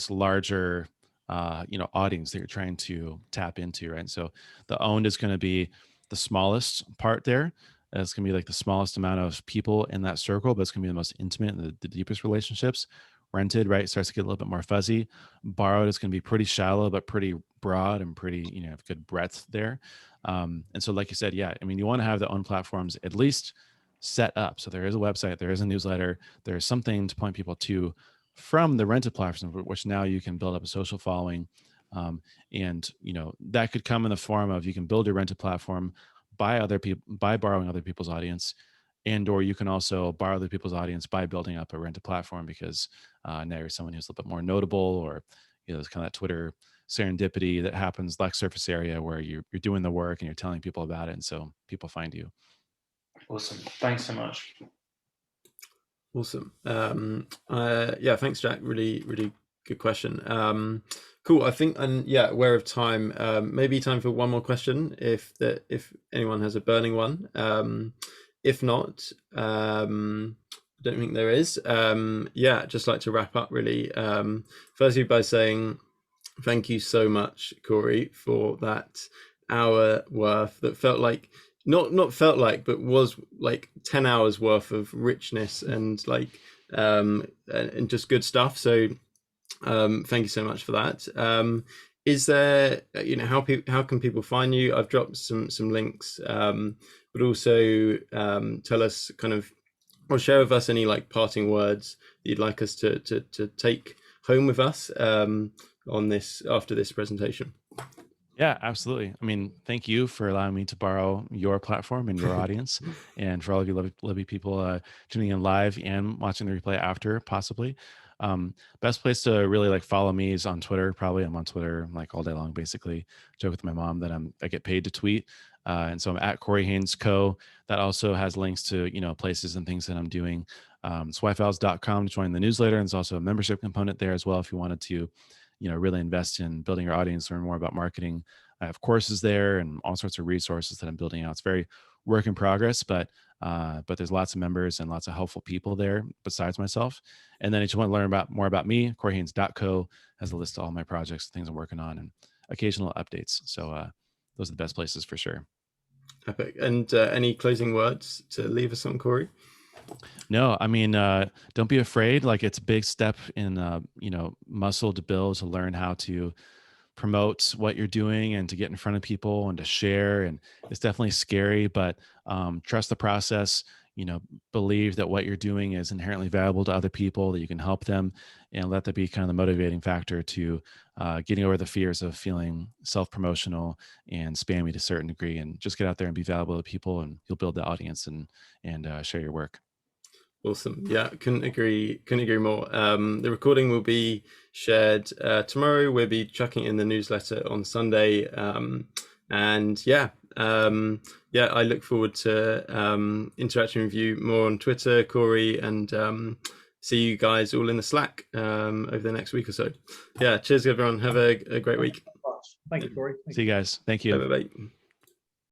larger, audience that you're trying to tap into, right? So the owned is going to be the smallest part there. It's going to be like the smallest amount of people in that circle, but it's going to be the most intimate and the deepest relationships. Rented, right, starts to get a little bit more fuzzy. Borrowed is going to be pretty shallow, but pretty broad and pretty, have good breadth there. And so, like you said, yeah, I mean, you want to have the own platforms at least set up. So there is a website, there is a newsletter, there is something to point people to from the rented platform, which now you can build up a social following. And that could come in the form of, you can build your rented platform by borrowing other people's audience, and or you can also borrow other people's audience by building up a rented platform, because now you're someone who's a little bit more notable, or there's kind of that Twitter serendipity that happens, like surface area, where you're doing the work and you're telling people about it, and so people find you. Awesome. Thanks so much. Awesome. Yeah, thanks, Jack. Really, really good question. Cool. I think, and yeah, aware of time. Maybe time for one more question, if anyone has a burning one. If not, I don't think there is. Yeah, just like to wrap up really. Firstly, by saying thank you so much, Corey, for that hour worth that felt like, not felt like, but was like 10 hours worth of richness and like and just good stuff. So thank you so much for that. Is there, how can people find you? I've dropped some links, but also tell us kind of, or share with us any like parting words that you'd like us to take home with us on this, after this presentation. Yeah, absolutely. I mean, thank you for allowing me to borrow your platform and your audience, and for all of you lovely people tuning in live and watching the replay after, possibly. Best place to really like follow me is on Twitter. Probably I'm on Twitter like all day long, basically. Joke with my mom that I get paid to tweet. And so I'm at Corey Haynes Co. That also has links to, places and things that I'm doing. Swifiles.com to join the newsletter. And there's also a membership component there as well, if you wanted to, really invest in building your audience, learn more about marketing. I have courses there and all sorts of resources that I'm building out. It's very work in progress, but there's lots of members and lots of helpful people there besides myself. And then if you want to learn more about me, CoreyHaynes.co has a list of all my projects, things I'm working on, and occasional updates. So those are the best places for sure. Epic. And any closing words to leave us on, Corey? No, I mean, don't be afraid. Like, it's a big step in, muscle to build, to learn how to promote what you're doing and to get in front of people and to share. And it's definitely scary, but trust the process. Believe that what you're doing is inherently valuable to other people, that you can help them, and let that be kind of the motivating factor to getting over the fears of feeling self-promotional and spammy to a certain degree. And just get out there and be valuable to people, and you'll build the audience and share your work. Awesome. Yeah, couldn't agree more. The recording will be shared tomorrow. We'll be chucking in the newsletter on Sunday. I look forward to interacting with you more on Twitter, Corey, and see you guys all in the Slack over the next week or so. Yeah, cheers everyone. Have a great week. Thank you, Corey. See you guys. Thank you. Bye.